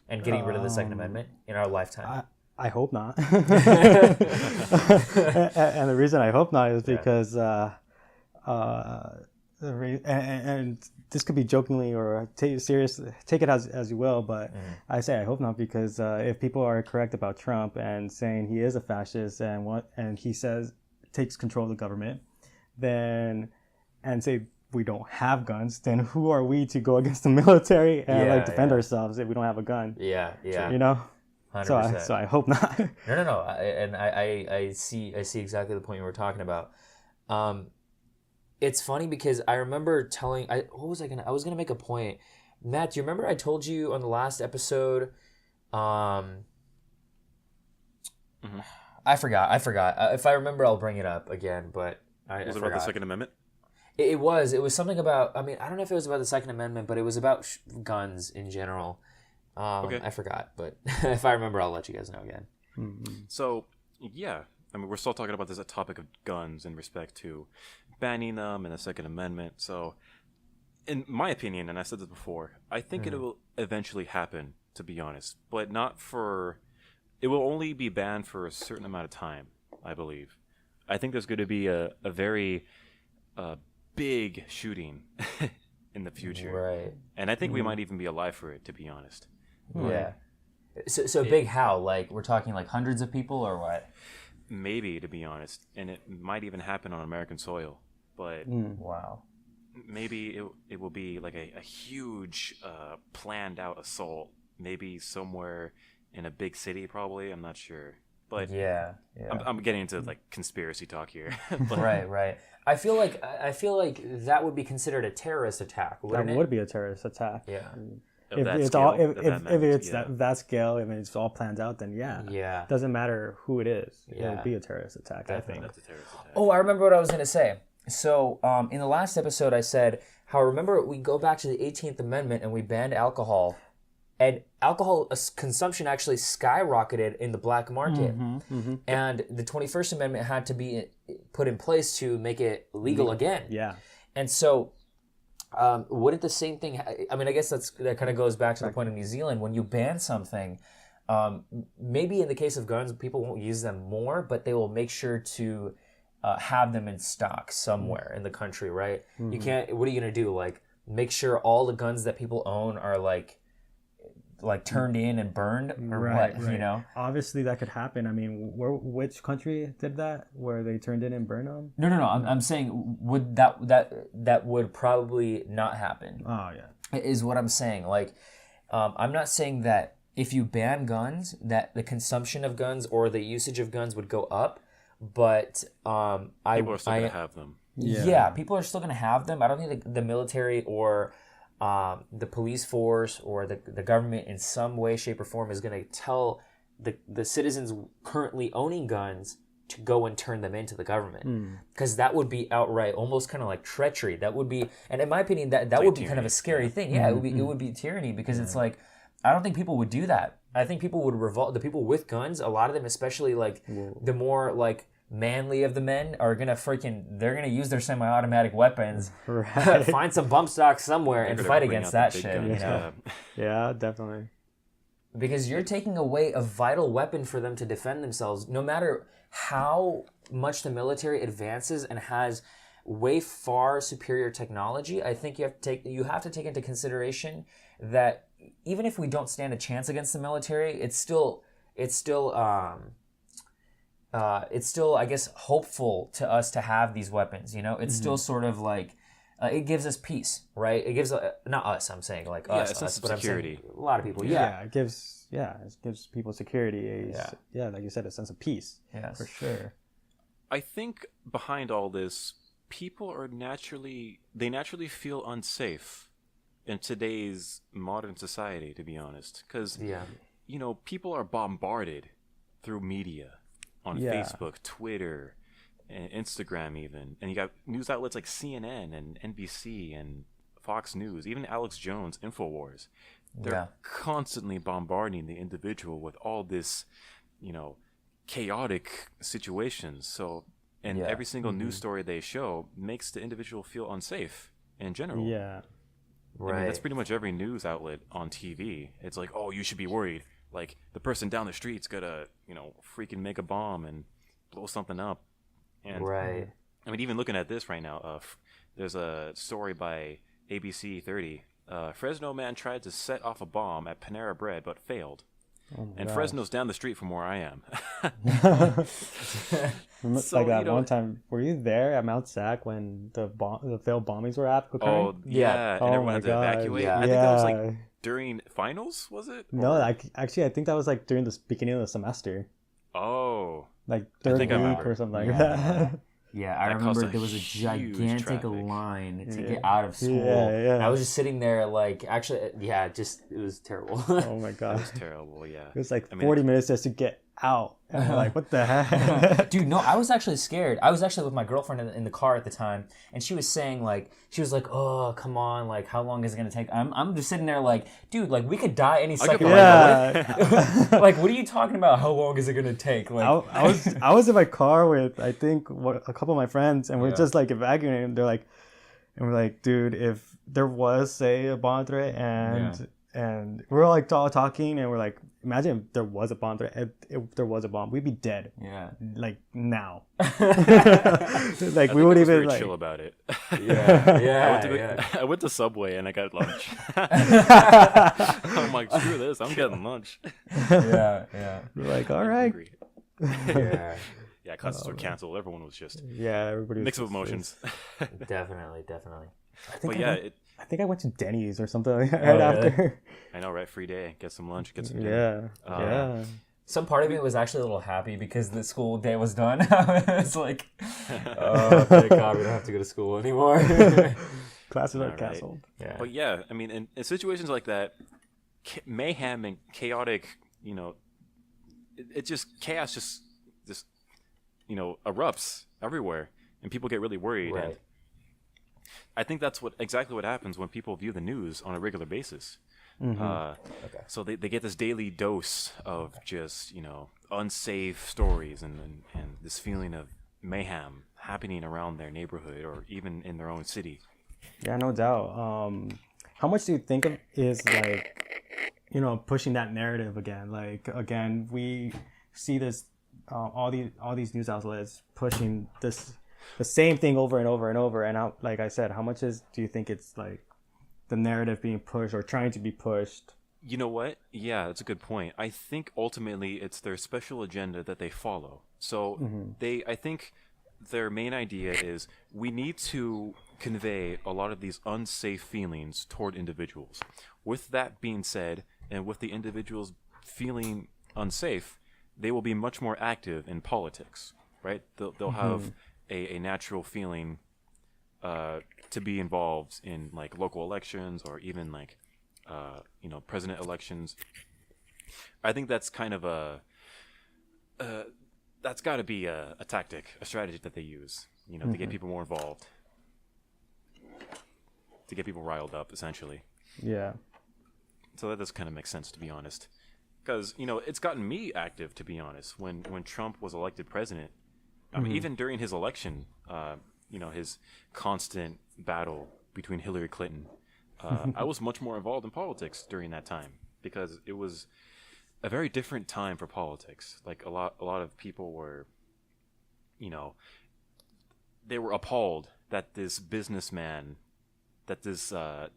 and getting rid of the Second Amendment in our lifetime? I hope not. And the reason I hope not is because, and this could be jokingly or take it as you will, but I say I hope not, because if people are correct about Trump and saying he is a fascist and he says takes control of the government, then and say we don't have guns, then who are we to go against the military and defend ourselves if we don't have a gun? Yeah. You know. 100%. So I hope not. No. I see exactly the point you were talking about. It's funny because I remember I was gonna make a point. Matt, do you remember I told you on the last episode? I forgot. If I remember, I'll bring it up again. But I was it about the Second Amendment? It was something about. I mean, I don't know if it was about the Second Amendment, but it was about guns in general. Okay. I forgot, but if I remember, I'll let you guys know again. So yeah. I mean, we're still talking about this topic of guns in respect to banning them and the Second Amendment. So, in my opinion, and I said this before, I think it will eventually happen, to be honest. But it will only be banned for a certain amount of time, I believe. I think there's going to be a very big shooting in the future. Right. And I think we might even be alive for it, to be honest. Yeah. So big how? Like, we're talking like hundreds of people or what? Maybe, to be honest, and it might even happen on American soil. But wow, maybe it will be like a huge planned out assault. Maybe somewhere in a big city, probably. I'm not sure. But yeah. I'm getting into like conspiracy talk here. But, right. I feel like that would be considered a terrorist attack. Wouldn't it? Would be a terrorist attack. Yeah. If it's that scale, if it's all planned out, then yeah. Doesn't matter who it is. It would be a terrorist attack. Definitely. I think. That's a terrorist attack. Oh, I remember what I was going to say. So in the last episode, I said how remember we go back to the 18th Amendment and we banned alcohol, and alcohol consumption actually skyrocketed in the black market, and the 21st Amendment had to be put in place to make it legal again. Yeah. And so. Wouldn't the same thing? I mean, I guess that kind of goes back to the point of New Zealand. When you ban something, maybe in the case of guns, people won't use them more, but they will make sure to have them in stock somewhere in the country, right? You can't. What are you gonna do? Like, make sure all the guns that people own are like turned in and burned, or what? You know? Obviously, that could happen. I mean, which country did that? Where they turned in and burned them? No. I'm saying would that would probably not happen. Oh yeah, is what I'm saying. Like, I'm not saying that if you ban guns, that the consumption of guns or the usage of guns would go up, but people are still gonna have them. Yeah, people are still gonna have them. I don't think the military or the police force or the government in some way, shape, or form is going to tell the citizens currently owning guns to go and turn them into the government, because that would be outright, almost kind of like treachery. That would be, and in my opinion, that would be tyranny. Kind of a scary thing. Yeah, it would be tyranny, because it's like, I don't think people would do that. I think people would revolt. The people with guns, a lot of them, especially like the more like manly of the men, are gonna they're gonna use their semi-automatic weapons, find some bump stock somewhere and fight against that shit. You know? Yeah, definitely. Because you're taking away a vital weapon for them to defend themselves. No matter how much the military advances and has way far superior technology, I think you have to take into consideration that even if we don't stand a chance against the military, it's still I guess hopeful to us to have these weapons. You know, it's still sort of like it gives us peace, right? It gives not us. I'm saying like us, a sense of but security. I'm saying a lot of people. It gives people security. Like you said, a sense of peace. Yes. For sure. I think behind all this, people are naturally feel unsafe in today's modern society, to be honest, because people are bombarded through media on Facebook, Twitter, and Instagram even, and you got news outlets like CNN and NBC and Fox News, even Alex Jones, InfoWars. They're constantly bombarding the individual with all this, chaotic situations. So, and every single news story they show makes the individual feel unsafe in general. Yeah. Right. I mean, that's pretty much every news outlet on TV. It's like, oh, you should be worried. Like, the person down the street's gonna, freaking make a bomb and blow something up. And, right. I mean, even looking at this right now, there's a story by ABC 30. Fresno man tried to set off a bomb at Panera Bread, but failed. And Fresno's down the street from where I am. So, like that one time, were you there at Mount Sac when the failed bombings were occurring? Oh, yeah. And everyone had to evacuate. Yeah. I think that was like during finals, was it? No, actually, I think that was like during the beginning of the semester. Oh. Like third week or something like that. Yeah, I remember there was a gigantic line to get out of school. Yeah. I was just sitting there like, actually, it was terrible. Oh my god. It was terrible, yeah. It was like 40 minutes just to get out. And I'm like, what the heck? Dude, no, I was actually scared. I was actually with my girlfriend in the car at the time, and she was saying like, oh, come on, like, how long is it gonna take? I'm just sitting there like, dude, like, we could die any second. Like, what are you talking about? How long is it gonna take? Like, I was in my car with I think a couple of my friends, and we're just like evacuating. And we're like, dude, if there was say a bomb threat and we're like all talking, and we're like, imagine if there was a bomb threat. If there was a bomb, we'd be dead. Yeah. Like now. Like we would even very chill about it. I went to Subway and I got lunch. I'm like, screw this. I'm getting lunch. Yeah. We're like, all right. Yeah, classes were canceled. Everyone was just everybody was mix of emotions. Definitely. I think I went to Denny's or something right after. I know, right? Free day. Get some lunch. Get some dinner. Some part of me was actually a little happy because the school day was done. It's like, oh, thank God we don't have to go to school anymore. Classes are canceled. Yeah. But yeah, I mean, in situations like that, mayhem and chaotic, chaos just erupts everywhere, and people get really worried. Right. And I think that's exactly what happens when people view the news on a regular basis. So they get this daily dose of just unsafe stories and this feeling of mayhem happening around their neighborhood or even in their own city. Yeah, no doubt. How much do you think is like pushing that narrative again? Like again, we see this all these news outlets pushing the same thing over and over and over. And like I said, how much do you think it's like the narrative being pushed or trying to be pushed? You know what? Yeah, that's a good point. I think ultimately it's their special agenda that they follow. So I think their main idea is we need to convey a lot of these unsafe feelings toward individuals. With that being said, and with the individuals feeling unsafe, they will be much more active in politics, right? They'll have a natural feeling to be involved in like local elections or even like president elections. I think that's kind of that's got to be a tactic, a strategy that they use, to get people more involved, to get people riled up, essentially. Yeah. So that does kind of make sense, to be honest, because it's gotten me active, to be honest. When Trump was elected president, I mean, even during his election, his constant battle between Hillary Clinton, I was much more involved in politics during that time because it was a very different time for politics. Like a lot of people were, they were appalled that this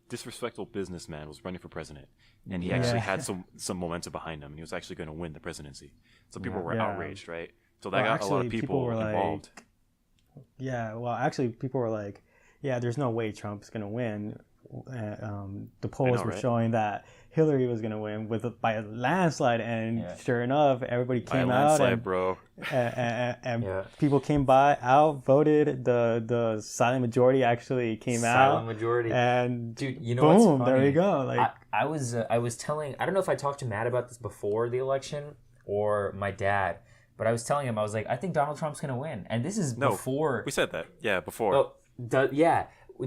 disrespectful businessman was running for president, and he actually had some momentum behind him, and he was actually going to win the presidency. So people were outraged, right? So that got a lot of people involved. Yeah, well, actually, people were like, yeah, there's no way Trump's gonna win. The polls were showing that Hillary was gonna win by a landslide, and sure enough, everybody came out and bro. and people came out, voted. The silent majority actually came out. Silent majority. And dude, you know boom, what's funny? there you go. Like I was telling, I don't know if I talked to Matt about this before the election or my dad, but I was telling him, I was like, I think Donald Trump's gonna win, and this is before we said that. Yeah, before. Oh, we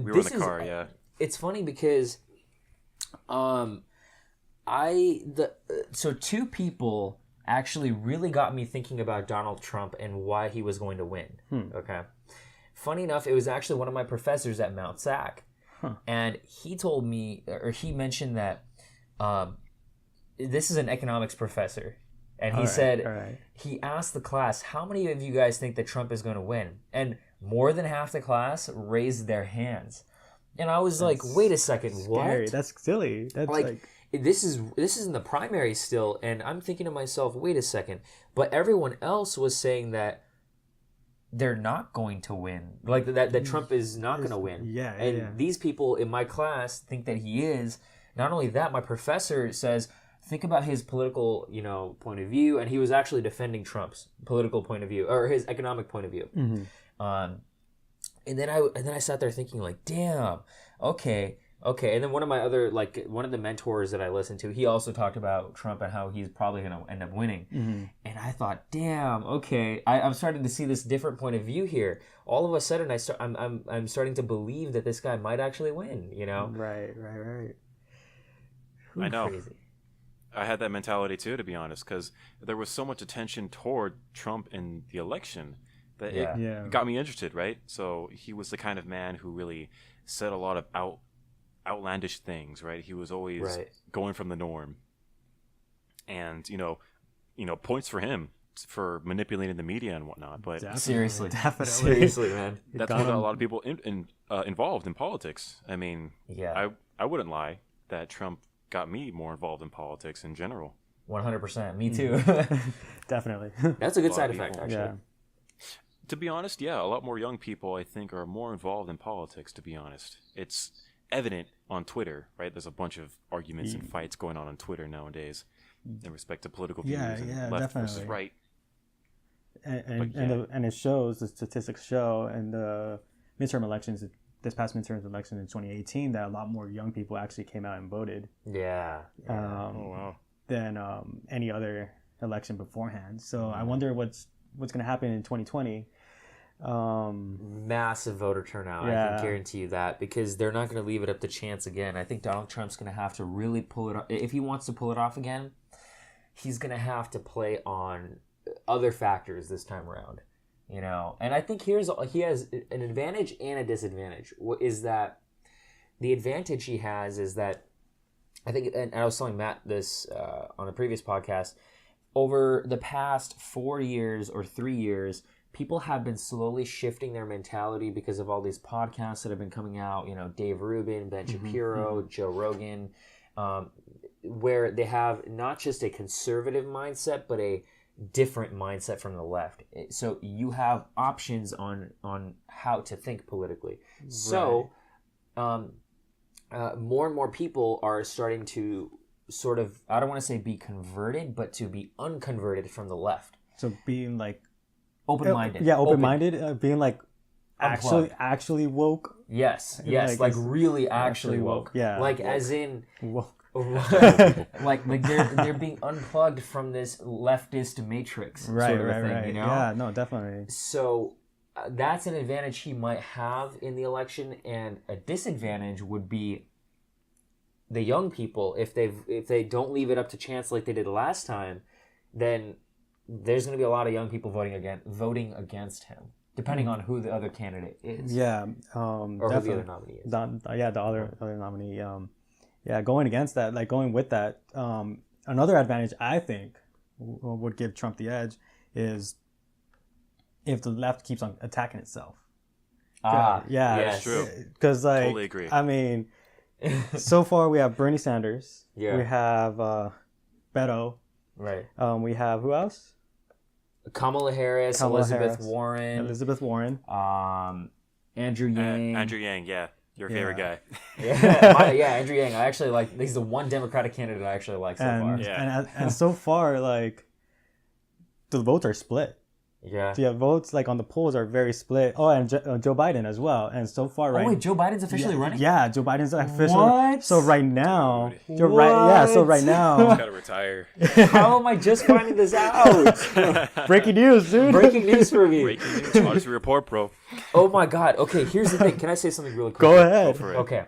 were in the car. Yeah. It's funny because, so two people actually really got me thinking about Donald Trump and why he was going to win. Okay. Funny enough, it was actually one of my professors at Mount Sac. And he told me, or he mentioned that this is an economics professor. And he said, he asked the class, how many of you guys think that Trump is going to win? And more than half the class raised their hands. And I was like, wait a second, scary. What? That's silly. That's like this is in the primary still, and I'm thinking to myself, wait a second. But everyone else was saying that they're not going to win. Like that Trump is not going to win. These people in my class think that he is. Not only that, my professor says, think about his political, point of view, and he was actually defending Trump's political point of view or his economic point of view. And then I sat there thinking like, damn, okay. And then one of the mentors that I listened to, he also talked about Trump and how he's probably going to end up winning. And I thought, damn, okay, I'm starting to see this different point of view here. All of a sudden, I'm starting to believe that this guy might actually win. Right. I know. Crazy. I had that mentality too, to be honest, because there was so much attention toward Trump in the election that it got me interested, right? So he was the kind of man who really said a lot of outlandish things, right? He was always going from the norm, and points for him for manipulating the media and whatnot. But seriously, man, that's what a lot of people involved in politics. I mean, I wouldn't lie that Trump got me more involved in politics in general. 100%. Me too. Definitely. That's a good side effect, actually. Yeah. To be honest, a lot more young people, I think, are more involved in politics, to be honest. It's evident on Twitter, right? There's a bunch of arguments and fights going on Twitter nowadays in respect to political views and left versus right. And it shows, the statistics show, in the midterm elections, this past midterm election in 2018, that a lot more young people actually came out and voted. Than any other election beforehand. So I wonder what's going to happen in 2020. Massive voter turnout. I can guarantee you that, because they're not going to leave it up to chance again. I think Donald Trump's going to have to really pull it off. If he wants to pull it off again, he's going to have to play on other factors this time around. And I think he has an advantage and a disadvantage. Is that the advantage he has is that I think, and I was telling Matt this on a previous podcast, over the past 4 years or 3 years, people have been slowly shifting their mentality because of all these podcasts that have been coming out, Dave Rubin, Ben Shapiro, Joe Rogan, where they have not just a conservative mindset, but a different mindset from the left. So you have options on how to think politically. Right. So more and more people are starting to sort of, I don't want to say be converted, but to be unconverted from the left. So being like open-minded. Open-minded, being like actually woke. Yes, like really actually woke. Yeah. Like woke. As in woke. like they're being unplugged from this leftist matrix sort of a thing, Yeah, no, definitely. So that's an advantage he might have in the election, and a disadvantage would be the young people. If they don't leave it up to chance like they did last time, then there's going to be a lot of young people voting against him, depending on who the other candidate is. Yeah, or definitely. who the other nominee is. The other nominee. Going against that, like going with that. Another advantage I think would give Trump the edge is if the left keeps on attacking itself. That's true. Because totally agree. I mean, so far we have Bernie Sanders. Yeah. We have Beto. Right. We have who else? Kamala Harris, Elizabeth Warren. Andrew Yang. Andrew Yang, yeah. Your favorite guy. Andrew Yang. I actually like. He's the one Democratic candidate I actually like so far. Yeah. And so far, like, the votes are split. Yeah. Yeah, votes like on the polls are very split. Oh, and Joe Biden as well. And so far, right? Oh wait, Joe Biden's officially running. Yeah, Joe Biden's officially. What? So right now, Dude. So right now, He's got to retire. How am I just finding this out? breaking news, dude. Breaking news for me. Breaking news. Odyssey Report, bro. Oh my God. Okay, here's the thing. Can I say something really quick? Go ahead. Go for it. Okay.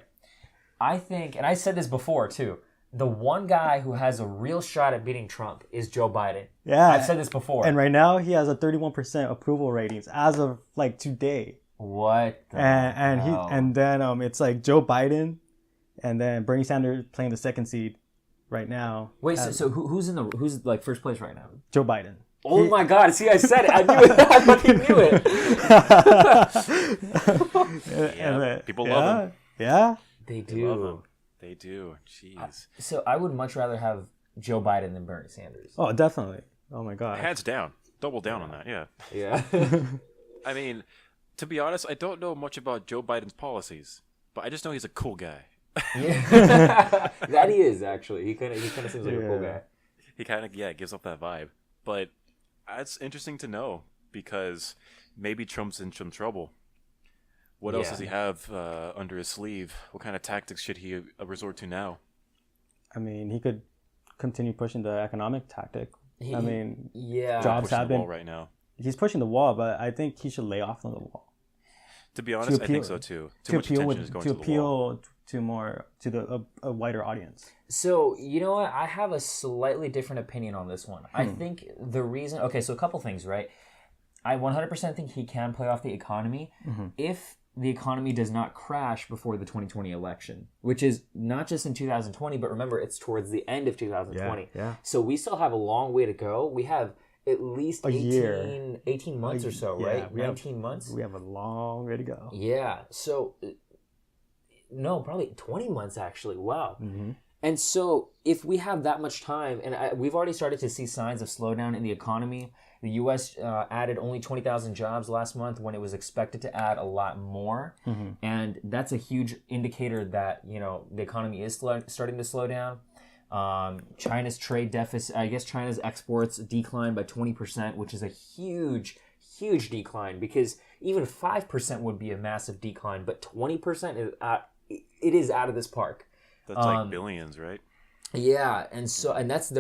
I think, and I said this before too, the one guy who has a real shot at beating Trump is Joe Biden. Yeah. I've said this before. And right now, he has a 31% approval ratings as of like today. What? And then it's like Joe Biden, and then Bernie Sanders playing the second seed right now. Wait, so who's like first place right now? Joe Biden. Oh my God! See, I said it. I knew it. I fucking knew it. Yeah, people love him. Yeah. They They do. love him. They do. Jeez. So I would much rather have Joe Biden than Bernie Sanders. Oh, definitely. Oh my God. Hands down. Double down on that, yeah. Yeah. I mean, to be honest, I don't know much about Joe Biden's policies, but I just know he's a cool guy. Yeah. That he is actually. He kind of seems like a cool guy. He kind of, gives off that vibe. But it's interesting to know because maybe Trump's in some trouble. What else does he have under his sleeve? What kind of tactics should he resort to now? I mean, he could continue pushing the economic tactic. Yeah. Jobs Pushing have the been. wall right now. He's pushing the wall, but I think he should lay off on the wall. To be honest, I think so too. Too much attention is going to the wall. To a wider audience. So, you know what? I have a slightly different opinion on this one. I think the reason... Okay, so a couple things, right? I 100% think he can play off the economy if the economy does not crash before the 2020 election, which is not just in 2020, but remember, it's towards the end of 2020. Yeah. So we still have a long way to go. We have at least A 18, year. 18 months or so, right? 19 months? We have a long way to go. Yeah. So, no, probably 20 months actually. Wow. And so if we have that much time, and we've already started to see signs of slowdown in the economy. The U.S. Added only 20,000 jobs last month when it was expected to add a lot more. And that's a huge indicator that, the economy is starting to slow down. China's trade deficit, I guess China's exports declined by 20%, which is a huge, huge decline because even 5% would be a massive decline, but 20% is out of this park. That's like billions, right? Yeah, and that's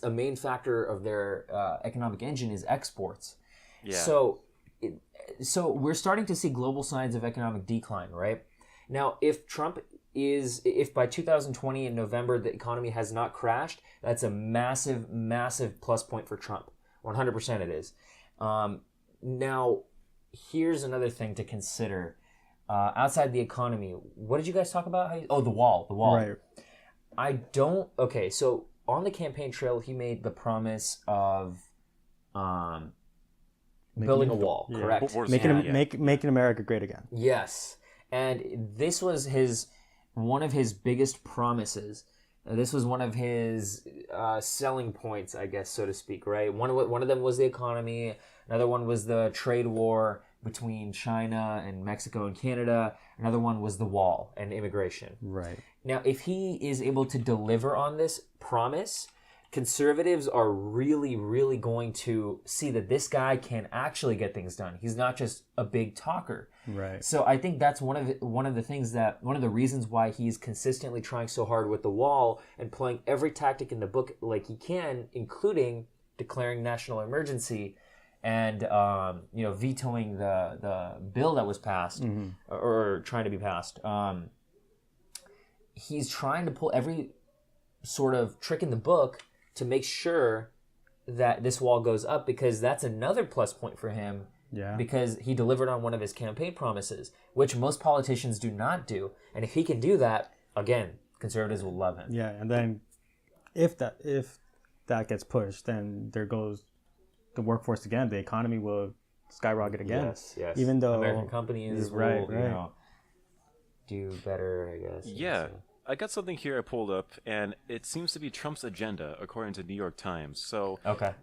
a main factor of their economic engine is exports. Yeah. So we're starting to see global signs of economic decline, right? Now, if by 2020 in November the economy has not crashed, that's a massive, massive plus point for Trump. 100% it is. Now, here's another thing to consider. Outside the economy, what did you guys talk about? The wall. Right. Okay, so on the campaign trail, he made the promise of building a wall, correct? Making America great again. Yes. And this was one of his biggest promises. This was one of his selling points, I guess, so to speak, right? One of them was the economy. Another one was the trade war between China and Mexico and Canada. Another one was the wall and immigration. Right. Now, if he is able to deliver on this promise, conservatives are really, really going to see that this guy can actually get things done. He's not just a big talker. Right. So I think that's one of the reasons why he's consistently trying so hard with the wall and playing every tactic in the book like he can, including declaring national emergency and vetoing the bill that was passed or trying to be passed. He's trying to pull every sort of trick in the book to make sure that this wall goes up, because that's another plus point for him. Yeah. Because he delivered on one of his campaign promises, which most politicians do not do. And if he can do that, again, conservatives will love him. Yeah, and then if that gets pushed, then there goes the workforce again. The economy will skyrocket again. Yes. Even though American companies will do better, I guess. Yeah. I got something here I pulled up, and it seems to be Trump's agenda, according to New York Times. So,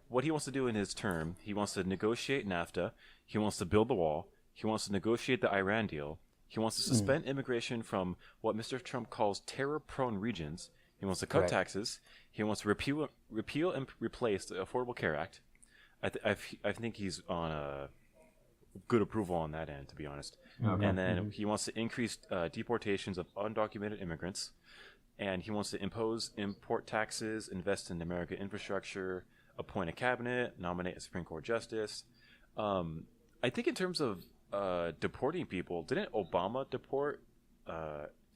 what he wants to do in his term, he wants to negotiate NAFTA, he wants to build the wall, He wants to negotiate the Iran deal. He wants to suspend immigration from what Mr. Trump calls terror-prone regions. He wants to cut taxes. He wants to repeal and replace the Affordable Care Act. I think he's on a good approval on that end, to be honest. Okay. And then he wants to increase deportations of undocumented immigrants. And he wants to impose import taxes, invest in American infrastructure, appoint a cabinet, nominate a Supreme Court justice. I think in terms of deporting people, didn't Obama deport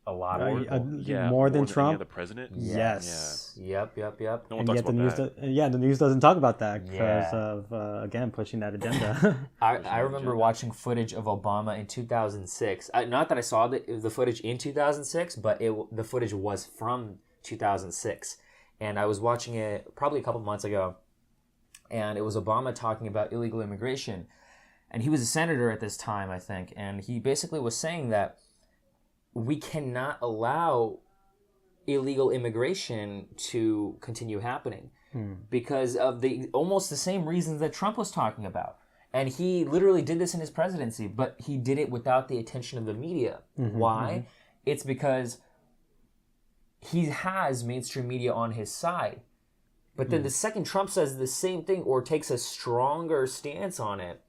a lot more than Trump? Any other president? Yes. Yeah. Yep. No one talks about that. The news doesn't talk about that because of again pushing that agenda. I remember watching footage of Obama in 2006. Not that I saw the footage in 2006, but the footage was from 2006, and I was watching it probably a couple months ago, and it was Obama talking about illegal immigration. And he was a senator at this time, I think. And he basically was saying that we cannot allow illegal immigration to continue happening because of almost the same reasons that Trump was talking about. And he literally did this in his presidency, but he did it without the attention of the media. Why? It's because he has mainstream media on his side. But then the second Trump says the same thing or takes a stronger stance on it,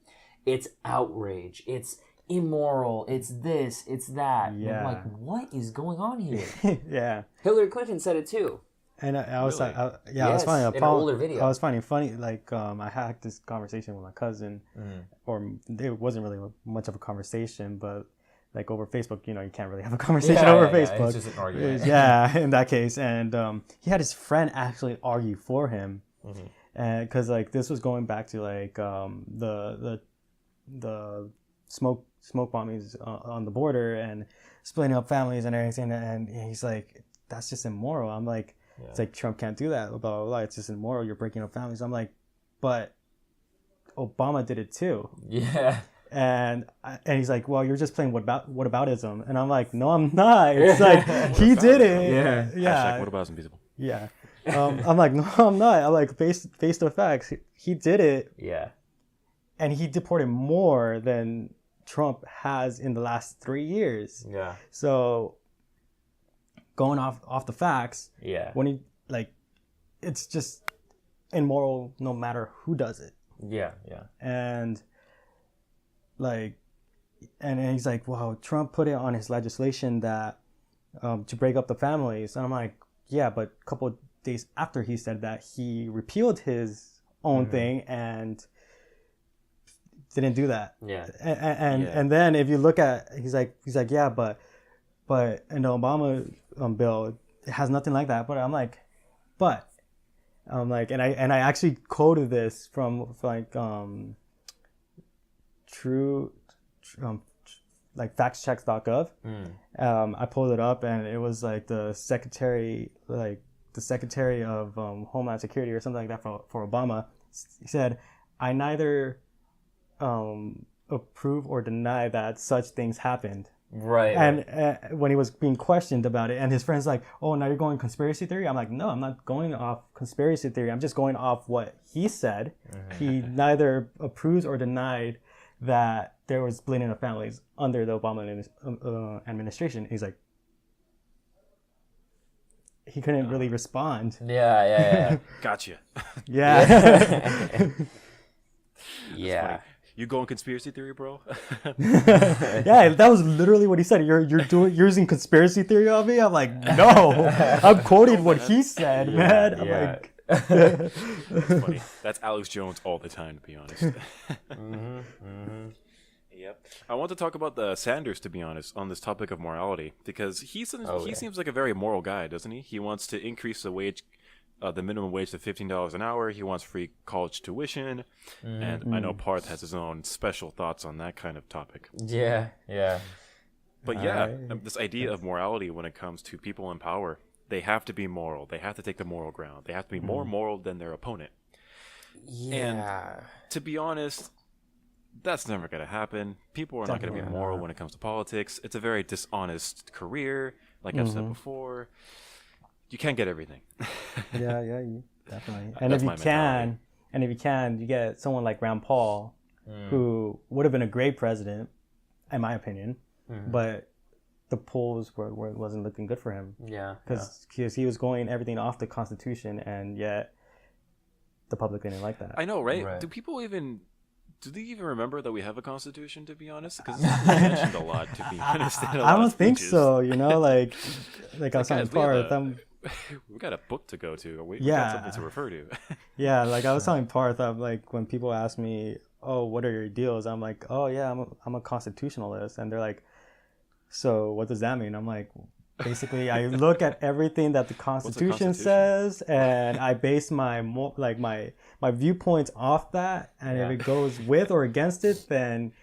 it's outrage. It's immoral. It's this. It's that. Yeah. I'm like, what is going on here? Yeah. Hillary Clinton said it too. And I was really? I was finding an older video. I was finding funny. Like I had this conversation with my cousin, or it wasn't really much of a conversation, but like over Facebook, you can't really have a conversation over Facebook. It's just an argument. Yeah, in that case, and he had his friend actually argue for him, and because like this was going back to like the smoke bombings on the border and splitting up families and everything, and he's like, that's just immoral. I'm like, it's like Trump can't do that, blah, blah, blah. It's just immoral. You're breaking up families. I'm like, but Obama did it too. Yeah. And he's like, well, you're just playing whataboutism. And I'm like, no, I'm not. It's like he did it. Yeah. Whataboutism people. Yeah. I'm like, no, I'm not. I'm like, face the facts. He did it. Yeah. And he deported more than Trump has in the last 3 years. Yeah. So going off the facts, when he it's just immoral no matter who does it. Yeah. And he's like, well, Trump put it on his legislation that to break up the families. And I'm like, yeah, but a couple of days after he said that, he repealed his own thing and didn't do that. Yeah. And then if you look at, he's like, yeah, but in the Obama bill, it has nothing like that. But I'm like, and I actually quoted this from factchecks.gov. I pulled it up, and it was like the secretary of Homeland Security or something like that for Obama. He said, I neither approve or deny that such things happened. Right. And when he was being questioned about it, and his friend's like, oh, now you're going conspiracy theory? I'm like, no, I'm not going off conspiracy theory. I'm just going off what he said. He neither approves or denied that there was splitting of families under the Obama administration. He's like, he couldn't really respond. Yeah. Gotcha. Yeah. Yeah. You going conspiracy theory, bro? Yeah, that was literally what he said. You're using conspiracy theory on me? I'm like, no. I'm quoting what he said, man. I'm like, that's funny. That's Alex Jones all the time, to be honest. Yep. I want to talk about the Sanders, to be honest, on this topic of morality, because he seems like a very moral guy, doesn't he? He wants to increase the wage, the minimum wage to $15 an hour. He wants free college tuition, and I know Parth has his own special thoughts on that kind of topic. Yeah. But this idea of morality when it comes to people in power, they have to be moral. They have to take the moral ground. They have to be more moral than their opponent. Yeah. And to be honest, that's never going to happen. People are not going to be moral when it comes to politics. It's a very dishonest career. Like I've said before, you can't get everything. Yeah, definitely. And if you can, you get someone like Rand Paul, who would have been a great president, in my opinion. But the polls wasn't looking good for him. Yeah. Because he was going everything off the Constitution, and yet the public didn't like that. I know, right? Right. Do they even remember that we have a constitution, to be honest? Because it's not mentioned a lot, to be honest. I don't think so, like I was telling Parth, we got a book to go to. We Yeah. got something to refer to. yeah, like I was telling Parth, I'm like, when people ask me, oh, what are your deals? I'm like, oh yeah, I'm a constitutionalist. And they're like, so what does that mean? I'm like, basically, I look at everything that the Constitution says, and I base my viewpoints off that. And if it goes with or against it, then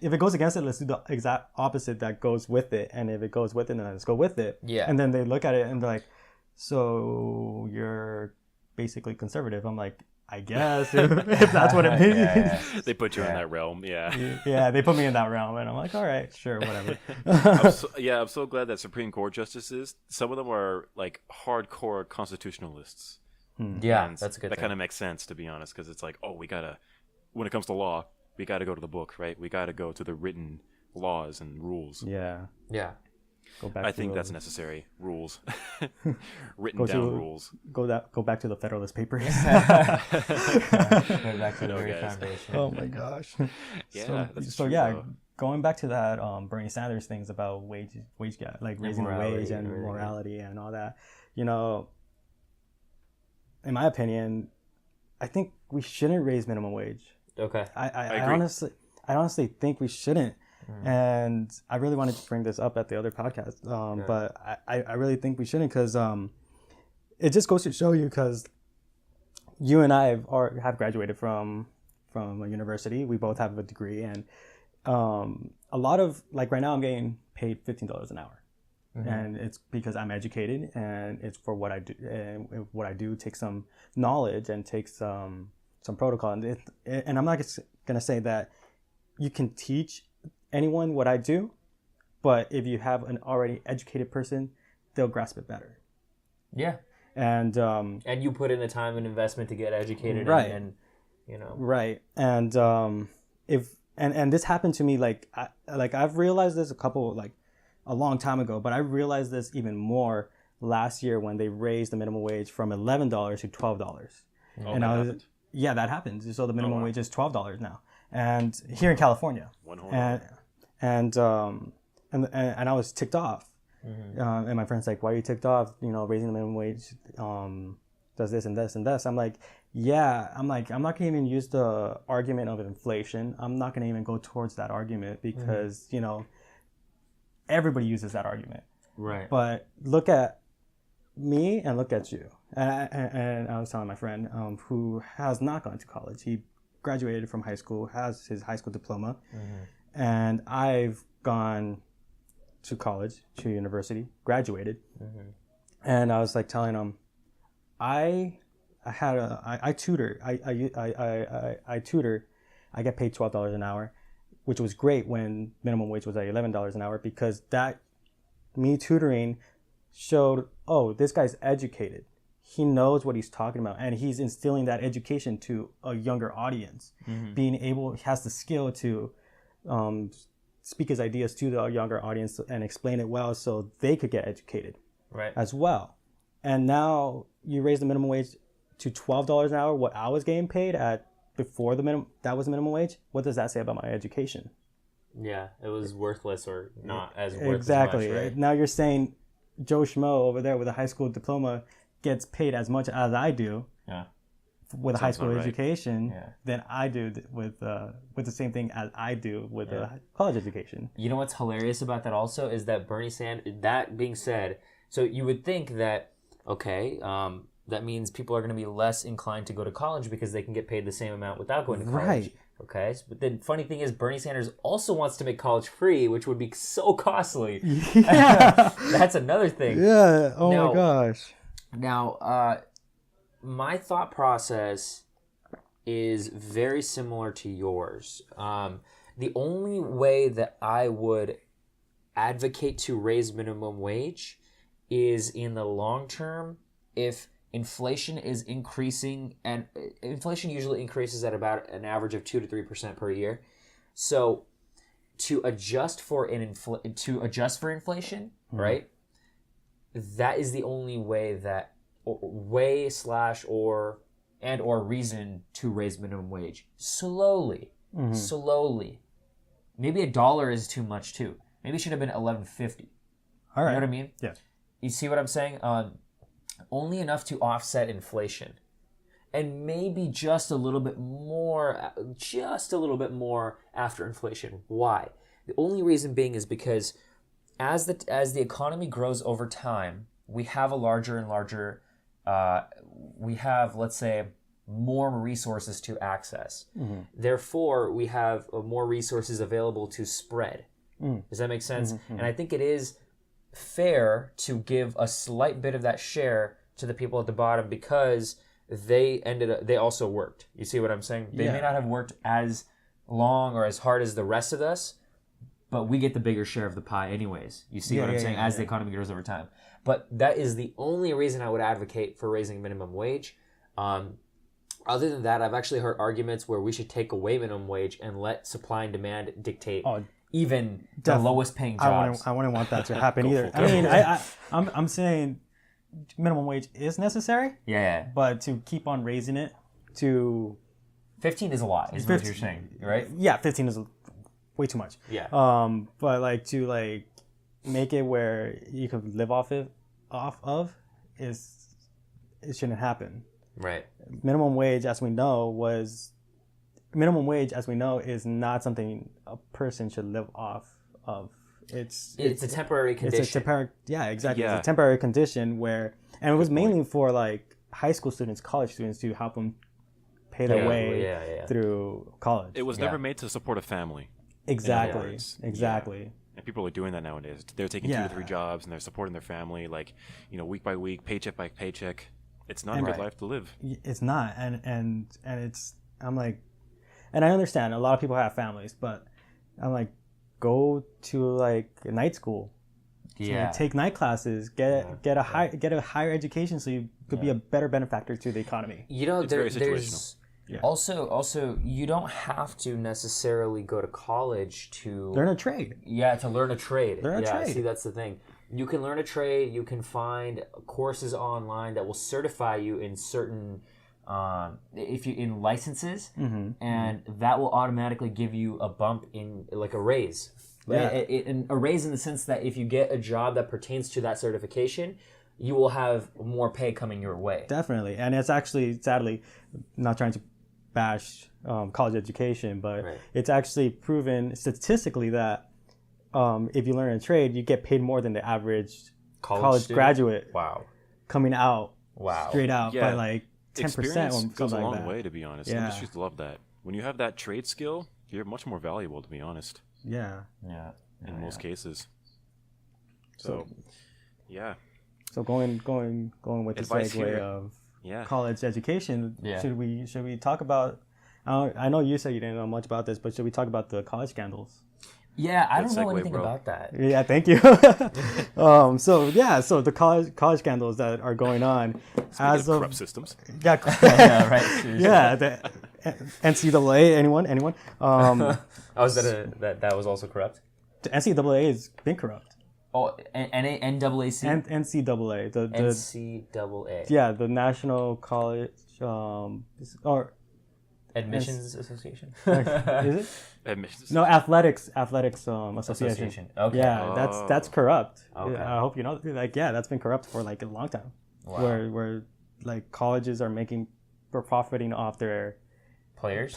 if it goes against it, let's do the exact opposite that goes with it. And if it goes with it, then let's go with it. Yeah. And then they look at it and they're like, so you're basically conservative. I'm like, I guess if that's what it means. They put you in that realm, Yeah, they put me in that realm, and I'm like, all right, sure, whatever. I'm so glad that Supreme Court justices, some of them are like hardcore constitutionalists. Yeah, And that's a good that thing. kind of makes sense, to be honest, because it's like, oh, when it comes to law, we gotta go to the book, right? We gotta go to the written laws and rules. Yeah. Yeah. I think that's necessary. Rules. Written Go down to- rules. Go back to the Federalist Papers. Go back to the very guys. foundation. Oh my gosh. Yeah, that's so true, yeah, though. going back to that Bernie Sanders things about wage gap, like raising the morality, wage and right. morality and all that. You know, in my opinion, I think we shouldn't raise minimum wage. Okay. I agree. honestly think we shouldn't. And I really wanted to bring this up at the other podcast, but I really think we shouldn't, because it just goes to show you, because you and I have graduated from a university. We both have a degree, and a lot of, like, right now I'm getting paid $15 an hour, and it's because I'm educated, and it's for what I do. And what I do takes some knowledge and takes some protocol, and I'm not gonna say that you can teach anyone what I do, but if you have an already educated person, they'll grasp it better. Yeah. And you put in the time and investment to get educated, Right. and you know. right. And and this happened to me, like I've realized this a long time ago, but I realized this even more last year when they raised the minimum wage from $11 to $12. Oh, And that I was happened? Yeah, that happened. So the minimum wow. wage is $12 now, and here in California. One whole And I was ticked off, and my friend's like, "Why are you ticked off? You know, raising the minimum wage does this and this and this." I'm like, I'm not gonna even use the argument of inflation. I'm not gonna even go towards that argument, because you know, everybody uses that argument. Right. But look at me and look at you. And I was telling my friend who has not gone to college. He graduated from high school, has his high school diploma, and I've gone to college, to university, graduated, and I was like telling him, I tutor, I tutor, I get paid $12 an hour, which was great when minimum wage was at $11 an hour, because that me tutoring showed, oh, this guy's educated. He knows what he's talking about, and he's instilling that education to a younger audience. He has the skill to speak his ideas to the younger audience and explain it well, so they could get educated as well. And now you raise the minimum wage to $12 an hour, what I was getting paid at before that was minimum wage. What does that say about my education? Yeah, it was worthless, or not as worth Exactly. as much, right? Now you're saying Joe Schmo over there with a high school diploma gets paid as much as I do with a high school education than I do with the same thing as I do with a college education. You know what's hilarious about that also is that Bernie Sanders, that being said, so you would think that, okay, that means people are going to be less inclined to go to college because they can get paid the same amount without going to college. Right. Okay, but the funny thing is Bernie Sanders also wants to make college free, which would be so costly. Yeah. That's another thing. Yeah. Oh Now- my gosh. Now, my thought process is very similar to yours. The only way that I would advocate to raise minimum wage is in the long term if inflation is increasing, and inflation usually increases at about an average of 2 to 3% per year. So to adjust for inflation, right? That is the only way that or reason to raise minimum wage slowly. Maybe $1 is too much too. Maybe it should have been $11.50. All right. You know what I mean? Yeah. You see what I'm saying? Only enough to offset inflation, and maybe just a little bit more after inflation. Why? The only reason being is because as the economy grows over time, we have a larger and larger, we have, let's say, more resources to access. Therefore, we have more resources available to spread. Does that make sense? And I think it is fair to give a slight bit of that share to the people at the bottom because they also worked. You see what I'm saying? They may not have worked as long or as hard as the rest of us, but we get the bigger share of the pie anyways. You see what I'm saying? As the economy grows over time. But that is the only reason I would advocate for raising minimum wage. Other than that, I've actually heard arguments where we should take away minimum wage and let supply and demand dictate even the lowest paying jobs. I wouldn't want that to happen either. I mean, I'm saying minimum wage is necessary. Yeah. But to keep on raising it to 15 is a lot, is what you're saying, right? Yeah, 15 is way too much. Yeah. But like to like make it where you could live off of it shouldn't happen. Right. Minimum wage, as we know, is not something a person should live off of. It's a temporary condition. It's a exactly. Yeah. It's a temporary condition and it was mainly for like high school students, college students to help them pay their way through college. It was never made to support a family. Exactly. And people are doing that nowadays. They're taking 2 to 3 jobs and they're supporting their family, like, week by week, paycheck by paycheck. It's not a good life to live. It's not, and it's. I'm like, and I understand a lot of people have families, but I'm like, go to like a night school. So take night classes, get a higher education, so you could be a better benefactor to the economy. There's also you don't have to necessarily go to college to learn a trade. Yeah, to learn a trade. Trade. See, that's the thing. You can learn a trade. You can find courses online that will certify you in certain, in licenses, and that will automatically give you a bump in like a raise. Yeah. A raise in the sense that if you get a job that pertains to that certification, you will have more pay coming your way. Definitely, and it's actually, sadly, not trying to bash college education, but it's actually proven statistically that if you learn a trade, you get paid more than the average college graduate. Wow. Coming out. Wow. Straight out by like 10% or something goes a like long that. way, to be honest. Yeah. Industries love that. When you have that trade skill, you're much more valuable, to be honest. Yeah. In most cases. So going with the advice segue here. of college education, should we talk about? I know you said you didn't know much about this, but should we talk about the college scandals? Yeah, I don't know anything about that. Yeah, thank you. So the college scandals that are going on as of corrupt systems. Yeah, right. Yeah, the NCAA. Anyone? That was also corrupt. The NCAA has been corrupt. Oh, NAAC? NCAA. The NCAA. Yeah, the National College or Admissions Association. Is it? Admissions. No, athletics association. Okay. Yeah, that's corrupt. Okay. I hope you know. That's been corrupt for like a long time. Wow. Where like colleges are profiting off their players,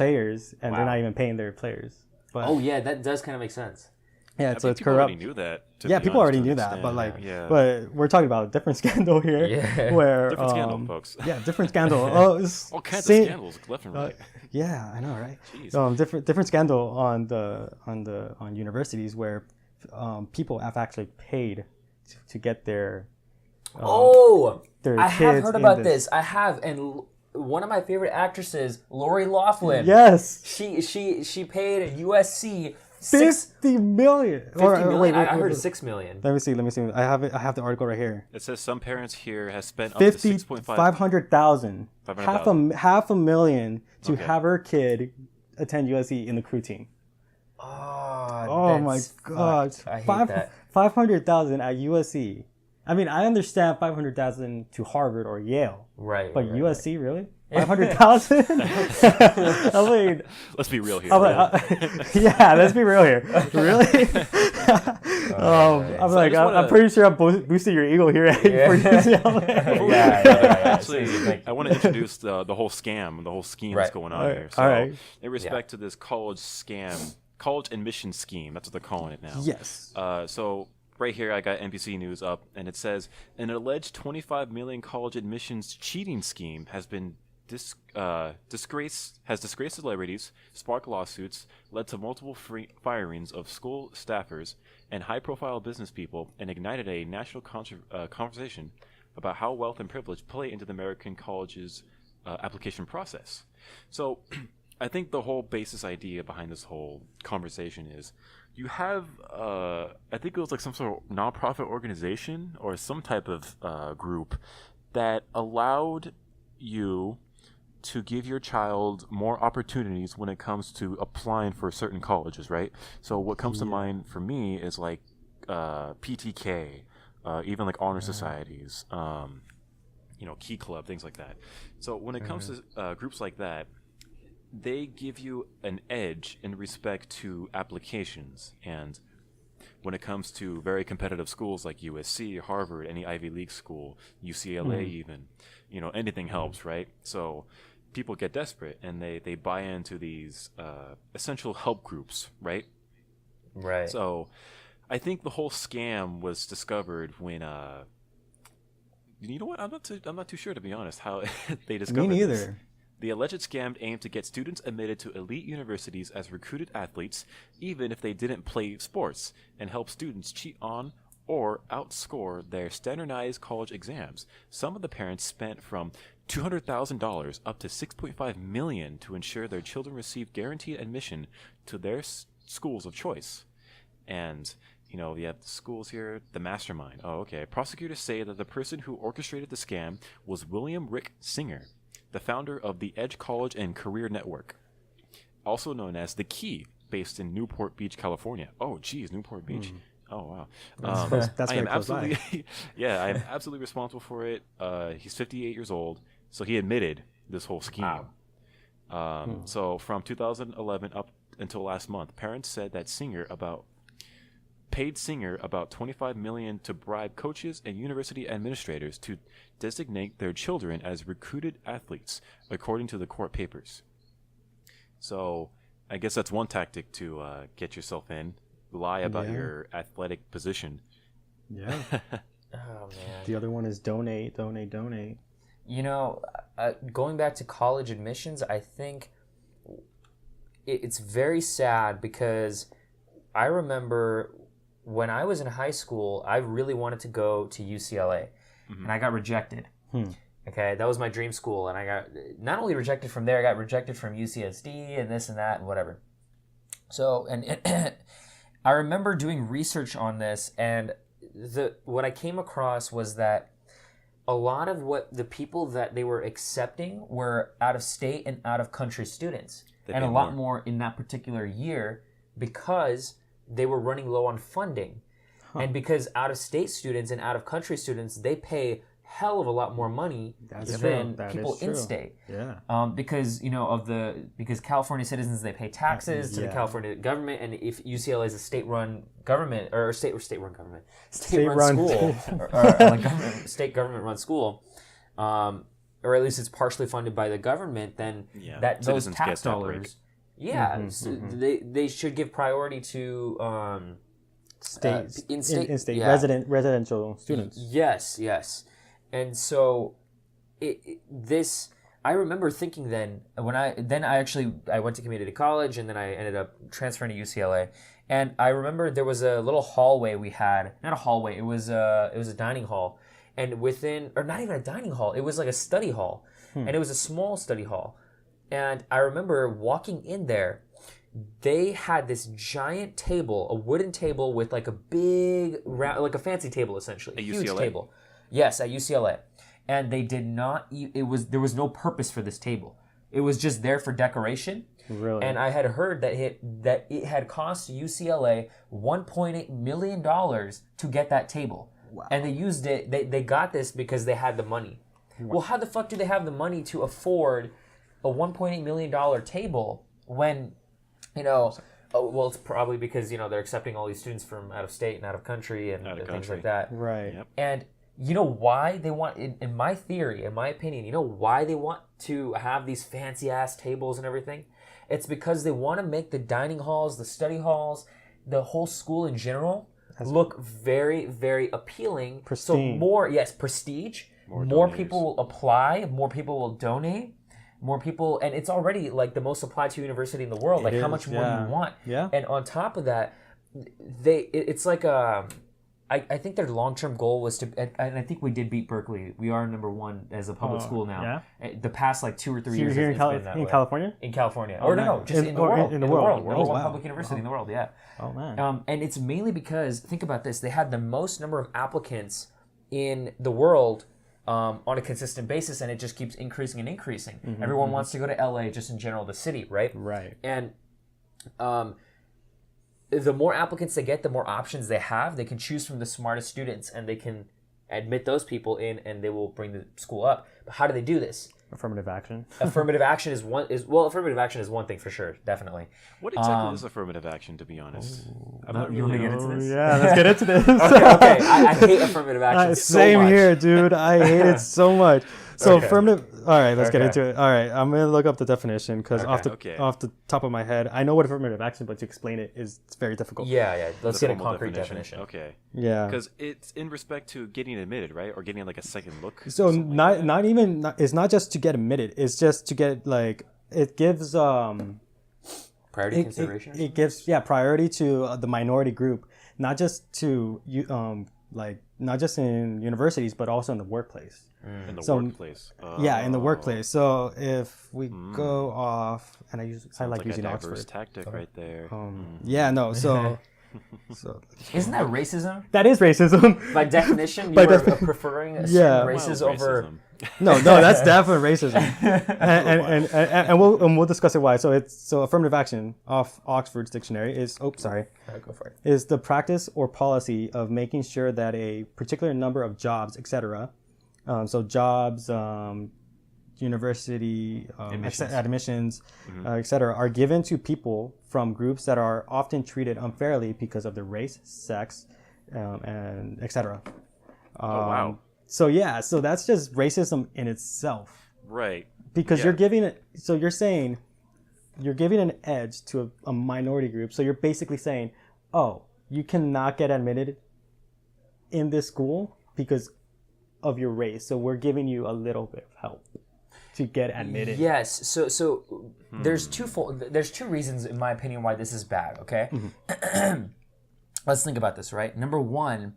and they're not even paying their players. But, that does kind of make sense. Yeah, so it's people corrupt. Already knew that. People already knew that, but but we're talking about a different scandal here. Yeah. Where different scandal, folks. Yeah, different scandal. All kinds of scandals left and right. Yeah, I know, right? Jeez. Different scandal on universities where people have actually paid to get their. I have heard about this. I have, and one of my favorite actresses, Lori Loughlin. Yes. She paid USC $50 million. 50 million? I heard $6 million. Let me see. I have the article right here. It says some parents here have spent up to $500,000. $500,000 to have her kid attend USC in the crew team. Oh my God! I hate that. 500,000 at USC. I mean, I understand 500,000 to Harvard or Yale, Right. but right, USC really 500,000? I mean, let's be real here. I'm yeah, let's be real here. Really? I'm like, I'm pretty sure I'm boosting your ego here for UCLA. Actually, I want to introduce the whole scam, the whole scheme that's going on here. So, in respect to this college scam, college admission scheme, that's what they're calling it now. Yes. So right here, I got NBC News up, and it says an alleged 25 million college admissions cheating scheme has been disgraced celebrities, sparked lawsuits, led to multiple firings of school staffers and high-profile business people, and ignited a national conversation about how wealth and privilege play into the American college's application process. So, I think the whole basis idea behind this whole conversation is you have, I think it was like some sort of nonprofit organization or some type of group that allowed you to give your child more opportunities when it comes to applying for certain colleges, right? So what comes to mind for me is like PTK, even like honor societies, Key Club, things like that. So when it comes to groups like that, they give you an edge in respect to applications. And when it comes to very competitive schools like USC, Harvard, any Ivy League school, UCLA even, anything helps, right? So people get desperate and they buy into these essential help groups, right? Right. So I think the whole scam was discovered when you know what? I'm not too sure, to be honest, how they discovered Me neither. this. The alleged scam aimed to get students admitted to elite universities as recruited athletes, even if they didn't play sports, and help students cheat on or outscore their standardized college exams. Some of the parents spent from $200,000 up to $6.5 million to ensure their children received guaranteed admission to their schools of choice. And you have the schools here, the mastermind. Oh, okay. Prosecutors say that the person who orchestrated the scam was William Rick Singer, the founder of the Edge College and Career Network, also known as The Key, based in Newport Beach, California. Oh, geez, Newport Beach. Oh, wow. That's I am very close by. absolutely, I am absolutely responsible for it. He's 58 years old, so he admitted this whole scheme. Wow. So from 2011 up until last month, parents said that paid Singer about $25 million to bribe coaches and university administrators to designate their children as recruited athletes, according to the court papers. So I guess that's one tactic to get yourself in. Lie about your athletic position. Yeah. Oh, man. The other one is donate. Going back to college admissions, I think it's very sad because I remember when I was in high school, I really wanted to go to UCLA, and I got rejected. Okay, that was my dream school, and I got not only rejected from there, I got rejected from UCSD and this and that and whatever. So, and I remember doing research on this, and what I came across was that a lot of what the people that they were accepting were out of state and out of country students, and a lot more in that particular year because they were running low on funding. And because out-of-state students and out-of-country students, they pay hell of a lot more money than people in-state. Yeah. Because because California citizens, they pay taxes to the California government, and if UCLA is a state-run government or state-run government, state-run school or state government-run school, or at least it's partially funded by the government, then those tax dollars. Yeah, they should give priority to in-state residential students. Yes, and so I remember thinking then I went to community college, and then I ended up transferring to UCLA, and I remember there was a little hallway we had, not a hallway, it was a dining hall, and not even a dining hall, it was like a study hall, and it was a small study hall. And I remember walking in there, they had this giant table, a wooden table with like a big, like a fancy table essentially. At huge UCLA? Table. Yes, at UCLA. And they did not, there was no purpose for this table. It was just there for decoration. Really? And I had heard that it had cost UCLA $1.8 million to get that table. Wow. And they used it, they got this because they had the money. Wow. Well, how the fuck do they have the money to afford a $1.8 million table when, well, it's probably because, they're accepting all these students from out of state and out of country and things like that. Right. Yep. And you know why they want, in my theory, in my opinion, you know why they want to have these fancy ass tables and everything? It's because they want to make the dining halls, the study halls, the whole school in general look very, very appealing. Pristine. So prestige. More people will apply. More people will donate. More people, and it's already like the most applied to university in the world. How much more do you want? Yeah. And on top of that, it's like I think their long-term goal was to, and I think we did beat Berkeley. We are number one as a public school now. Yeah. The past 2 or 3 years. Here in California? In California. Just in the world. In the world. Number one public university in the world, yeah. Oh, man. And it's mainly because, think about this, they had the most number of applicants in the world on a consistent basis, and it just keeps increasing and increasing. Mm-hmm, Everyone wants to go to LA, just in general, the city, right? Right. And the more applicants they get, the more options they have. They can choose from the smartest students, and they can admit those people in, and they will bring the school up. But how do they do this? Affirmative action. Affirmative action is one thing for sure, definitely. What exactly is affirmative action, to be honest? You want to get into this? Yeah, let's get into this. Okay. I hate affirmative action Same so much. here, dude. I hate it so much. So Okay. affirmative. All right, let's get into it. All right, I'm gonna look up the definition because off the top of my head, I know what affirmative action, but to explain it's very difficult. Yeah. Let's The get a formal concrete definition. Okay. Yeah. Because it's in respect to getting admitted, right? Or getting like a second look. So it's not just to get admitted. It's just to get it gives Priority consideration. It gives priority to the minority group, not just to not just in universities, but also in the workplace. In the workplace. In the workplace. So if we go off, and I like using a Oxford. diverse tactic right there. So Isn't that racism? that is racism. By definition, you are preferring certain races Mild over. racism. No, that's definitely racism, and we'll discuss it why. So affirmative action off Oxford's dictionary is Go for it. is the practice or policy of making sure that a particular number of jobs, etc. So jobs, university admissions, etc., are given to people from groups that are often treated unfairly because of their race, sex, and etc. Wow. So that's just racism in itself. Right. Because you're giving it. So you're saying you're giving an edge to a minority group. So you're basically saying, oh, you cannot get admitted in this school because of your race. So we're giving you a little bit of help to get admitted. Yes. So there's two reasons, in my opinion, why this is bad. Okay. Mm-hmm. Let's think about this. Right. Number one,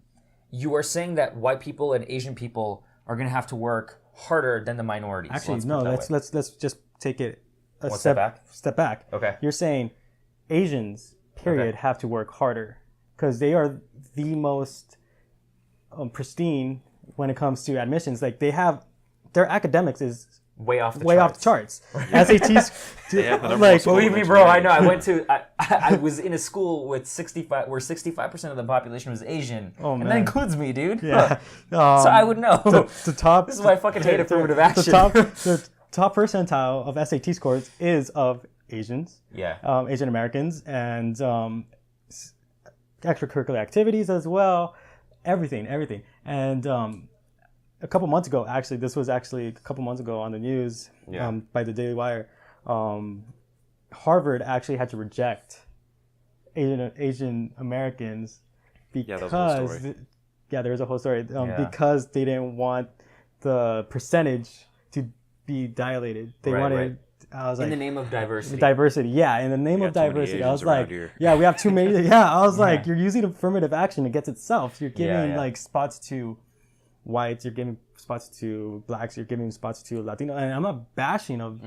you are saying that white people and Asian people are going to have to work harder than the minorities. Actually, no. Let's just take it a One step back. Step back. Okay. You're saying Asians, period, have to work harder because they are the most pristine when it comes to admissions. Like their academics is way off the charts. SATs, believe me, bro. I know. I was in a school with 65, where 65% of the population was Asian, and that includes me, dude. Yeah. So I would know. The top. This is why I fucking hate affirmative action. The top percentile of SAT scores is of Asians. Yeah. Asian Americans and extracurricular activities as well. Everything. And a couple months ago, this was a couple months ago on the news by the Daily Wire, Harvard actually had to reject Asian Americans because there was a whole story because they didn't want the percentage to be dilated. They wanted. I was in like, the name of diversity. In the name of diversity. I was like, we have too many. I was like, you're using affirmative action against itself. You're giving spots to whites, you're giving spots to blacks, you're giving spots to Latino, and I'm not bashing of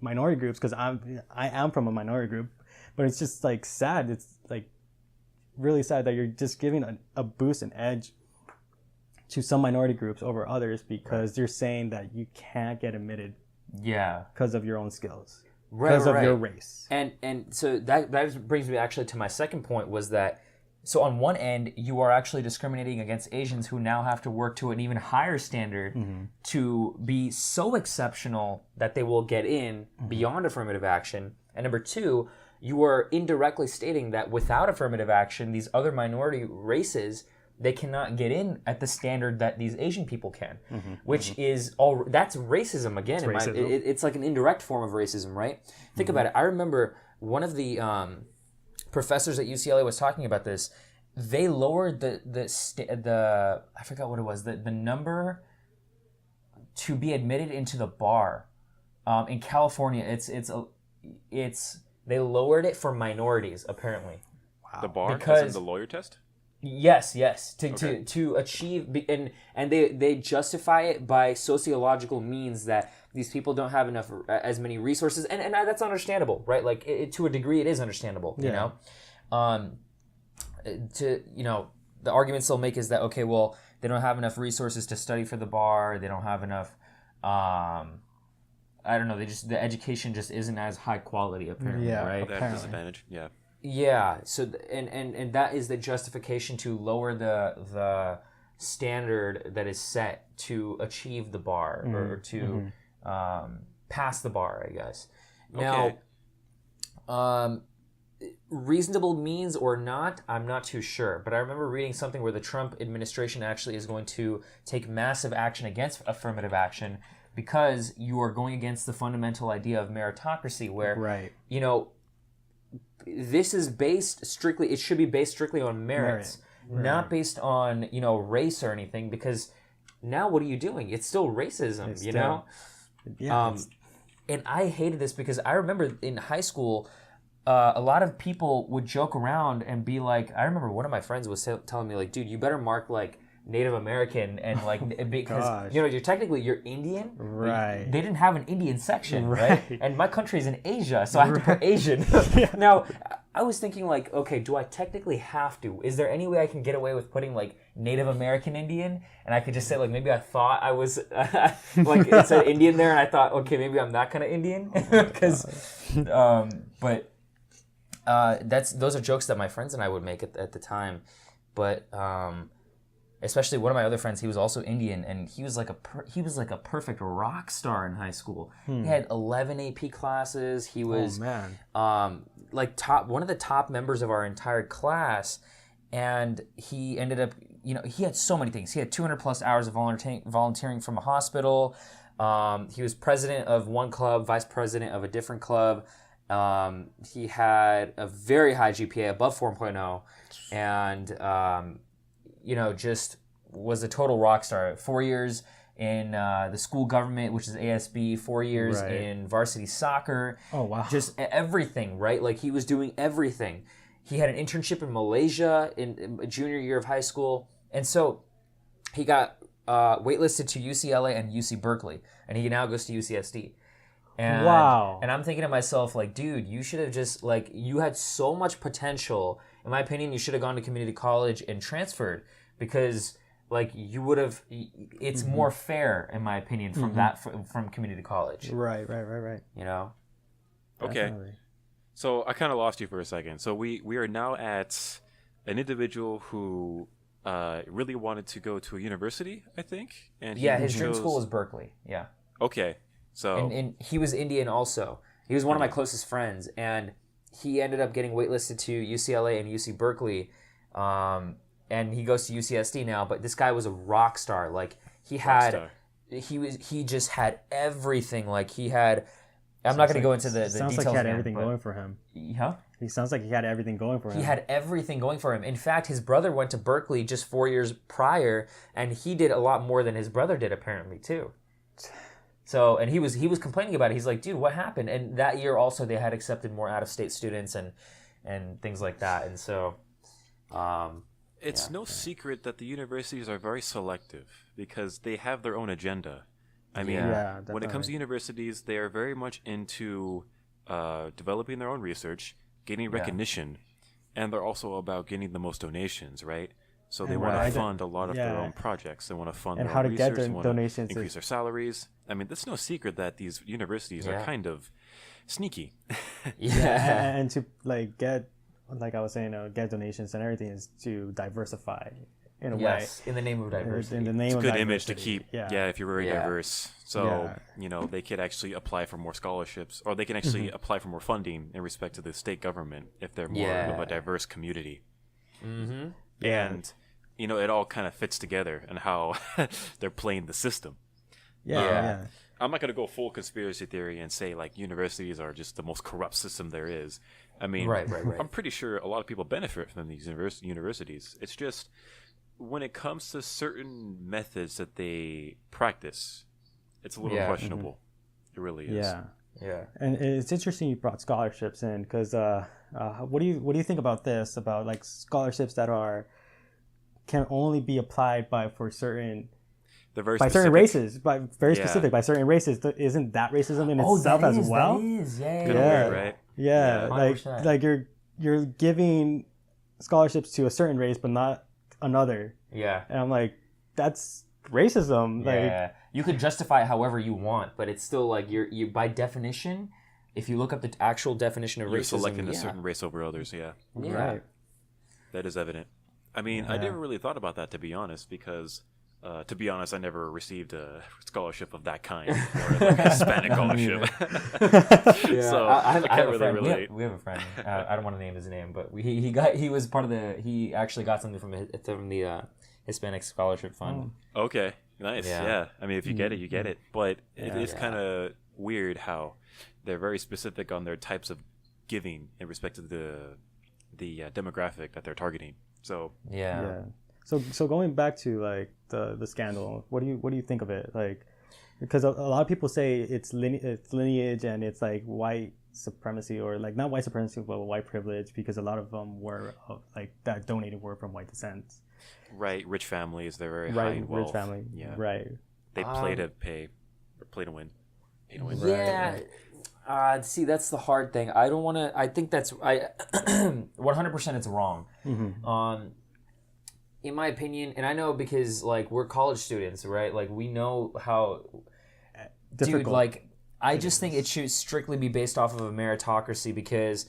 minority groups because I am from a minority group, but it's just sad. It's really sad that you're just giving a boost, an edge to some minority groups over others because you're saying that you can't get admitted Yeah. because of your own skills, Right, because of right. your race. And so that brings me actually to my second point was that, so on one end, you are actually discriminating against Asians who now have to work to an even higher standard to be so exceptional that they will get in beyond affirmative action. And number two, you are indirectly stating that without affirmative action, these other minority races, they cannot get in at the standard that these Asian people can, which is all, that's racism again. It's like an indirect form of racism, right? Think about it. I remember one of the professors at UCLA was talking about this. They lowered the I forgot what it was, the number to be admitted into the bar in California. It's they lowered it for minorities apparently. Wow. The bar, because as in the lawyer test. Yes. To achieve, and they justify it by sociological means that these people don't have enough as many resources, and that's understandable, right? Like to a degree, it is understandable, you know. The arguments they'll make is that okay, well, they don't have enough resources to study for the bar. They don't have enough. I don't know. The education just isn't as high quality apparently, right? They have a disadvantage. Yeah. Yeah. So and that is the justification to lower the standard that is set to achieve the bar or to pass the bar, I guess. Now, reasonable means or not, I'm not too sure. But I remember reading something where the Trump administration actually is going to take massive action against affirmative action because you are going against the fundamental idea of meritocracy where, you know, this is based strictly, it should be based strictly on merits, not based on, you know, race or anything, because now what are you doing? It's still racism, you know? Yeah. And I hated this because I remember in high school, a lot of people would joke around and be like, I remember one of my friends was telling me like, dude, you better mark like Native American and like because you know you're Indian, right? They didn't have an Indian section, right? And my country is in Asia, so I have to put Asian. Now I was thinking like, okay, do I technically have to? Is there any way I can get away with putting like Native American Indian, and I could just say like maybe I thought I was like it said Indian there, and I thought okay maybe I'm that kind of Indian because but those are jokes that my friends and I would make at the time, but especially one of my other friends, he was also Indian, and he was like a perfect rock star in high school. He had 11 AP classes. He was like one of the top members of our entire class, and he ended up, you know, he had so many things. He had 200 plus hours of volunteering from a hospital. He was president of one club, vice president of a different club. He had a very high GPA, above 4.0, and you know, just was a total rock star. 4 years in the school government, which is ASB, 4 years in varsity soccer. Oh, wow. Just everything, right? Like, he was doing everything. He had an internship in Malaysia in a junior year of high school. And so he got waitlisted to UCLA and UC Berkeley, and he now goes to UCSD. And, and I'm thinking to myself, like, dude, you should have just, like, you had so much potential. In my opinion, you should have gone to community college and transferred because, like, you would have, it's more fair, in my opinion, from from community college. Right. You know? Okay. Definitely. So I kind of lost you for a second. So we are now at an individual who really wanted to go to a university, I think. And his dream school was Berkeley. Yeah. Okay. So and he was Indian also. He was one of my closest friends, and he ended up getting waitlisted to UCLA and UC Berkeley, and he goes to UCSD now. But this guy was a rock star. Like he just had everything. Like he had. I'm not going to go into the details. Sounds like he had everything going for him. Huh? He sounds like he had everything going for him. He had everything going for him. In fact, his brother went to Berkeley just 4 years prior, and he did a lot more than his brother did apparently too. So, and he was complaining about it. He's like, dude, what happened? And that year also they had accepted more out-of-state students and things like that. And so, it's no secret that the universities are very selective because they have their own agenda. I mean, when it comes to universities, they are very much into developing their own research, getting recognition, and they're also about getting the most donations, right? So they And want why to the- fund a lot of their yeah. own projects. They want to fund And their how own to get research. their They want to donations is- increase their salaries. I mean, it's no secret that these universities are kind of sneaky. Yeah, and to like get, like I was saying, get donations and everything is to diversify in a way. Yes, in the name of diversity. In the name It's a of good diversity. image to keep. Yeah, if you're very diverse. So, Yeah. you know, they could actually apply for more scholarships, or they can actually apply for more funding in respect to the state government if they're more of a diverse community. Mm-hmm. And, you know, it all kind of fits together and how they're playing the system. Yeah. I'm not going to go full conspiracy theory and say, like, universities are just the most corrupt system there is. I mean, Right. I'm pretty sure a lot of people benefit from these universities. It's just when it comes to certain methods that they practice, it's a little questionable. It really is. Yeah. And it's interesting you brought scholarships in because what do you think about this? About like scholarships that can only be applied for certain. They're very by specific. certain races, specific by certain races. Isn't that racism in itself as well? That is, yeah. Good word, right? Yeah, 100%. like you're giving scholarships to a certain race, but not another. Yeah. And I'm like, that's racism. Yeah. You could justify it however you want, but it's still like you by definition, if you look up the actual definition of You're racism, selecting a certain race over others. Yeah, right. that is evident. I mean, I never really thought about that, to be honest, because. To be honest, I never received a scholarship of that kind, or like a Hispanic scholarship. So I can't really relate. We have a friend. I don't want to name his name, but he was part of he actually got something from the Hispanic Scholarship Fund. Okay, nice. Yeah. I mean, if you get it, you get it. But it is kind of weird how they're very specific on their types of giving in respect to the demographic that they're targeting. So yeah. So going back to like the scandal, what do you think of it? Like, because a lot of people say it's lineage and it's like white supremacy, or like not white supremacy but white privilege, because a lot of them were like that donated were from white descent. Right, rich families. They're very high in wealth. Rich family. Yeah. Right. They play to pay, or play to win. Pay to win. Yeah. See, that's the hard thing. I don't want to. I think that's 100% it's wrong. Mm-hmm. In my opinion, and I know because like we're college students, right? Like we know how difficult. Dude, like I just think it should strictly be based off of a meritocracy, because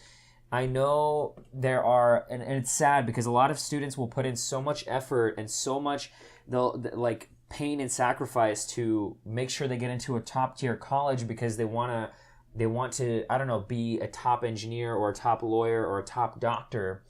I know there are, and it's sad because a lot of students will put in so much effort and so much like pain and sacrifice to make sure they get into a top tier college because they want to I don't know, be a top engineer or a top lawyer or a top doctor.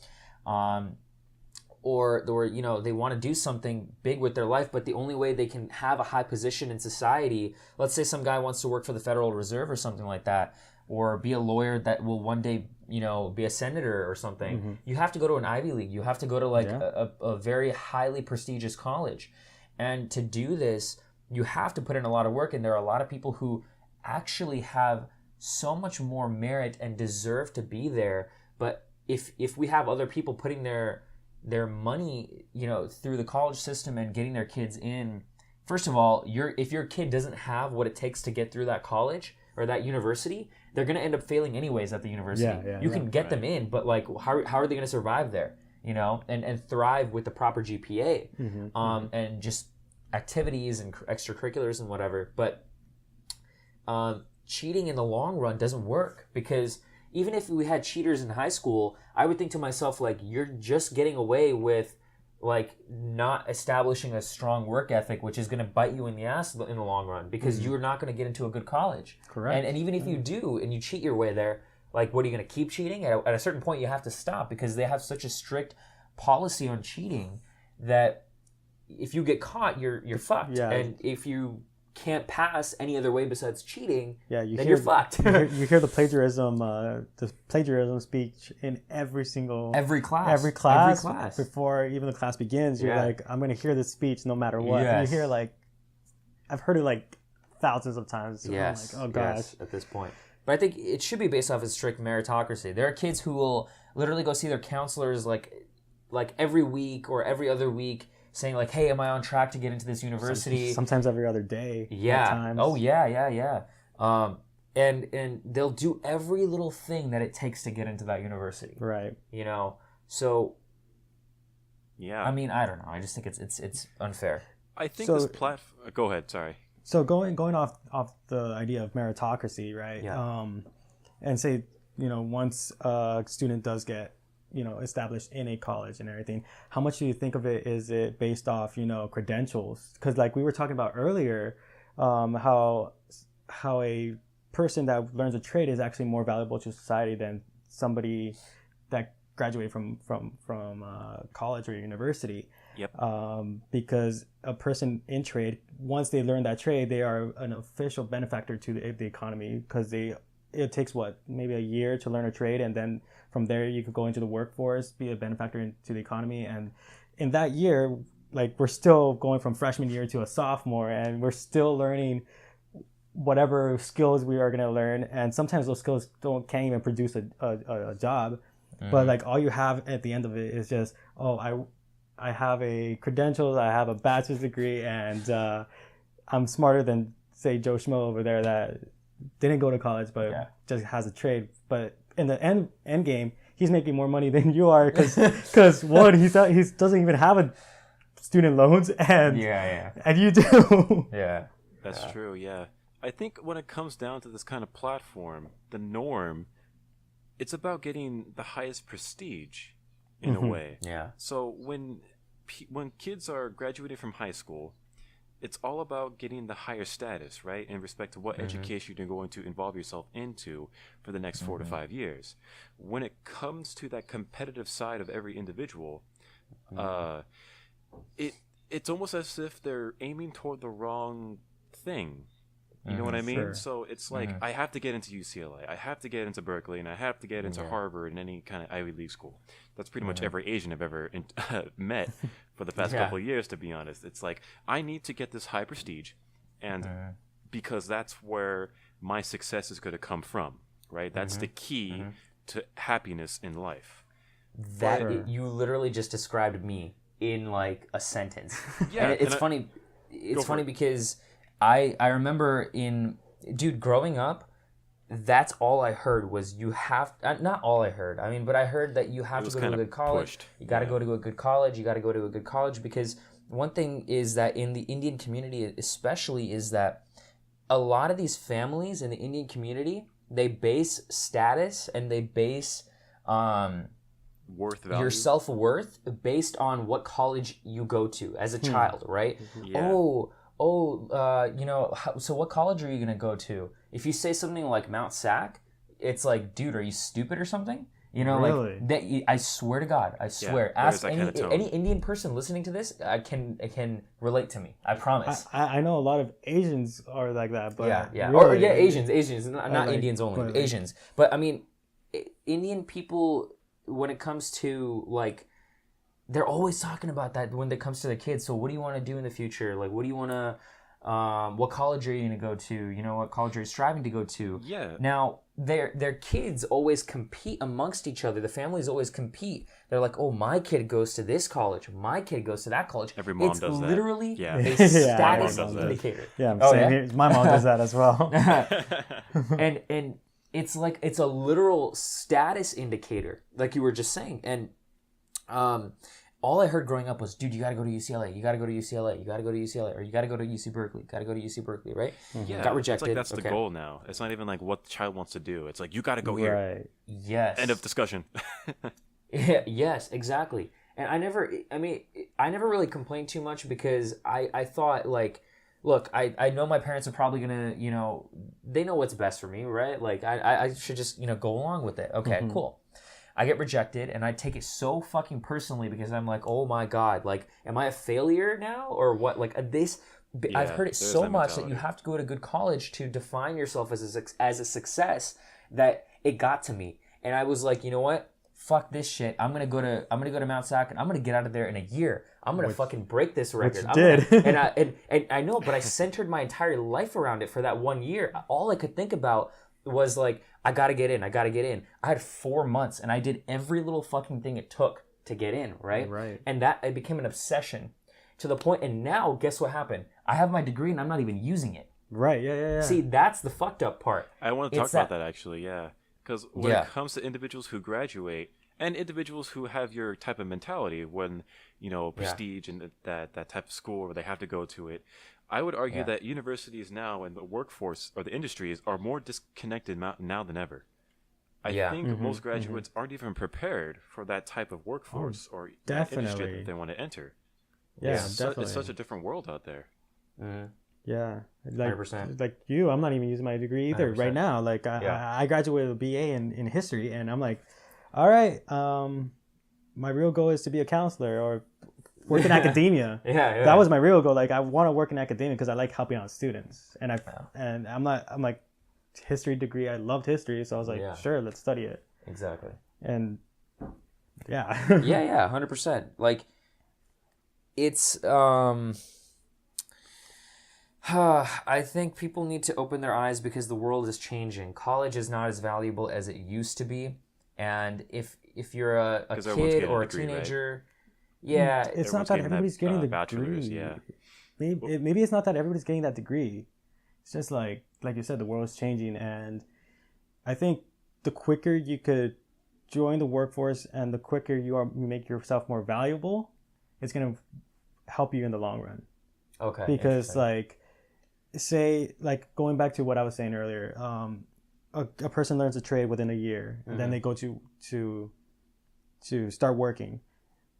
Or you know, they want to do something big with their life, but the only way they can have a high position in society, let's say some guy wants to work for the Federal Reserve or something like that, or be a lawyer that will one day, you know, be a senator or something, you have to go to an Ivy League. You have to go to like a very highly prestigious college. And to do this, you have to put in a lot of work, and there are a lot of people who actually have so much more merit and deserve to be there. But if we have other people putting their money, you know, through the college system and getting their kids in, first of all, if your kid doesn't have what it takes to get through that college or that university, they're going to end up failing anyways at the university. You can get them in, but like how are they going to survive there, you know, and thrive with the proper GPA, and just activities and extracurriculars and whatever. But cheating in the long run doesn't work, because even if we had cheaters in high school, I would think to myself, like, you're just getting away with, like, not establishing a strong work ethic, which is going to bite you in the ass in the long run, because you're not going to get into a good college. Correct. And even if you do, and you cheat your way there, like, what are you going to keep cheating? At a certain point, you have to stop, because they have such a strict policy on cheating that if you get caught, you're fucked. Yeah. And if you can't pass any other way besides cheating, then hear, you're fucked. you hear the plagiarism speech in every class before even the class begins. You're like, I'm going to hear this speech no matter what. And you hear like, I've heard it like thousands of times. So yes. I'm like, oh gosh. Yes, at this point. But I think it should be based off of strict meritocracy. There are kids who will literally go see their counselors like every week or every other week, saying like, hey, am I on track to get into this university? Sometimes every other day. Yeah. Times. Oh, yeah. And they'll do every little thing that it takes to get into that university. Right. You know? So Yeah. I mean, I don't know. I just think it's unfair. I think So- this platform. Go ahead. Sorry. So going off the idea of meritocracy, right? Yeah. And say, once a student does get, established in a college and everything, how much do you think of it is it based off, credentials? Because like we were talking about earlier, how a person that learns a trade is actually more valuable to society than somebody that graduated from college or university. Yep. Because a person in trade, once they learn that trade, they are an official benefactor to the economy, because it takes maybe a year to learn a trade, and then from there you could go into the workforce, be a benefactor into the economy, and in that year, like, we're still going from freshman year to a sophomore, and we're still learning whatever skills we are going to learn, and sometimes those skills can't even produce a job. But like, all you have at the end of it is just, I have a credentials, I have a bachelor's degree, and I'm smarter than, say, Joe Schmo over there that didn't go to college but just has a trade. But in the end game, he's making more money than you are, because one, he doesn't even have a student loans, and and you do. That's true. Yeah. I think when it comes down to this kind of platform, the norm, it's about getting the highest prestige in a way. Yeah. So when kids are graduating from high school, it's all about getting the higher status, right? In respect to what education you're going to involve yourself into for the next 4 to 5 years. When it comes to that competitive side of every individual, it's almost as if they're aiming toward the wrong thing. You know what I mean? Sure. So it's like, I have to get into UCLA, I have to get into Berkeley, and I have to get into Harvard and any kind of Ivy League school. That's pretty much every Asian I've ever met for the past couple of years, to be honest. It's like, I need to get this high prestige, and because that's where my success is going to come from, right? That's the key to happiness in life. You literally just described me in like a sentence. Yeah, and it's funny. It's funny because I remember growing up, that's all I heard was you have, not all I heard, I mean, but I heard that you have to go to a good college. You got to go to a good college. You got to go to a good college, because one thing is that in the Indian community especially is that a lot of these families in the Indian community, they base status and they base Worth value. your self-worth based on what college you go to as a child, right? Yeah. So what college are you going to go to? If you say something like Mount Sac, it's like, dude, are you stupid or something? Really? Like that. I swear to God, I swear. Ask that kind of tone. any Indian person listening to this, can relate to me. I promise. I know a lot of Asians are like that, but Really, Asians, not like, Indians only, but Asians. But I mean, Indian people, when it comes to like, they're always talking about that when it comes to the kids. So what do you want to do in the future? Like, what do you want to, what college are you going to go to? What college are you striving to go to? Yeah. Now, their kids always compete amongst each other. The families always compete. They're like, oh, my kid goes to this college. My kid goes to that college. Every mom does that. It's literally Yeah. a Yeah, status my mom does that. indicator. Yeah, I'm Oh, saying yeah? my mom does that as well. and it's like, it's a literal status indicator, like you were just saying. And all I heard growing up was, dude, you got to go to UCLA. You got to go to UCLA. You got to go to UCLA. Or you got to go to UC Berkeley. Got to go to UC Berkeley, right? Yeah, Got rejected. It's like that's the goal now. It's not even like what the child wants to do. It's like, you got to go here. Right. Yes. End of discussion. Yeah, yes, exactly. And I never really complained too much, because I thought, like, look, I know my parents are probably going to, they know what's best for me, right? Like, I should just, go along with it. Okay, cool. I get rejected, and I take it so fucking personally, because I'm like, oh my God, like, am I a failure now or what? Like, I've heard it so much that you have to go to good college to define yourself as a success, that it got to me. And I was like, you know what? Fuck this shit. I'm gonna go to Mount Sac, and I'm gonna get out of there in a year. I'm gonna fucking break this record. you did. And I know, but I centered my entire life around it for that 1 year. All I could think about was like, I gotta get in. I had 4 months, and I did every little fucking thing it took to get in, right? Right. And that, it became an obsession to the point, and now guess what happened? I have my degree, and I'm not even using it. Right. Yeah. See, that's the fucked up part. I want to talk about that actually, yeah. Because when it comes to individuals who graduate and individuals who have your type of mentality when, prestige and that type of school where they have to go to it. I would argue that universities now and the workforce or the industries are more disconnected now than ever. I think most graduates aren't even prepared for that type of workforce or that industry that they want to enter. Yeah, definitely. It's such a different world out there. Yeah, like 100%. Like you, I'm not even using my degree either 100%. right now. Like I graduated with a BA in history, and I'm like, all right, my real goal is to be a counselor or work in academia. That was my real goal. Like I want to work in academia because I like helping out students, and I'm like history degree. I loved history, so I was like, sure, let's study it. Exactly. And yeah, 100%. Like it's I think people need to open their eyes because the world is changing. College is not as valuable as it used to be, and if you're a kid or a teenager, right? It's not that everybody's getting the bachelor's. Degree. Maybe it's not that everybody's getting that degree. It's just like you said, the world is changing, and I think the quicker you could join the workforce and the quicker you make yourself more valuable, it's gonna help you in the long run. Okay. Because say going back to what I was saying earlier, a person learns a trade within a year, and then they go to start working.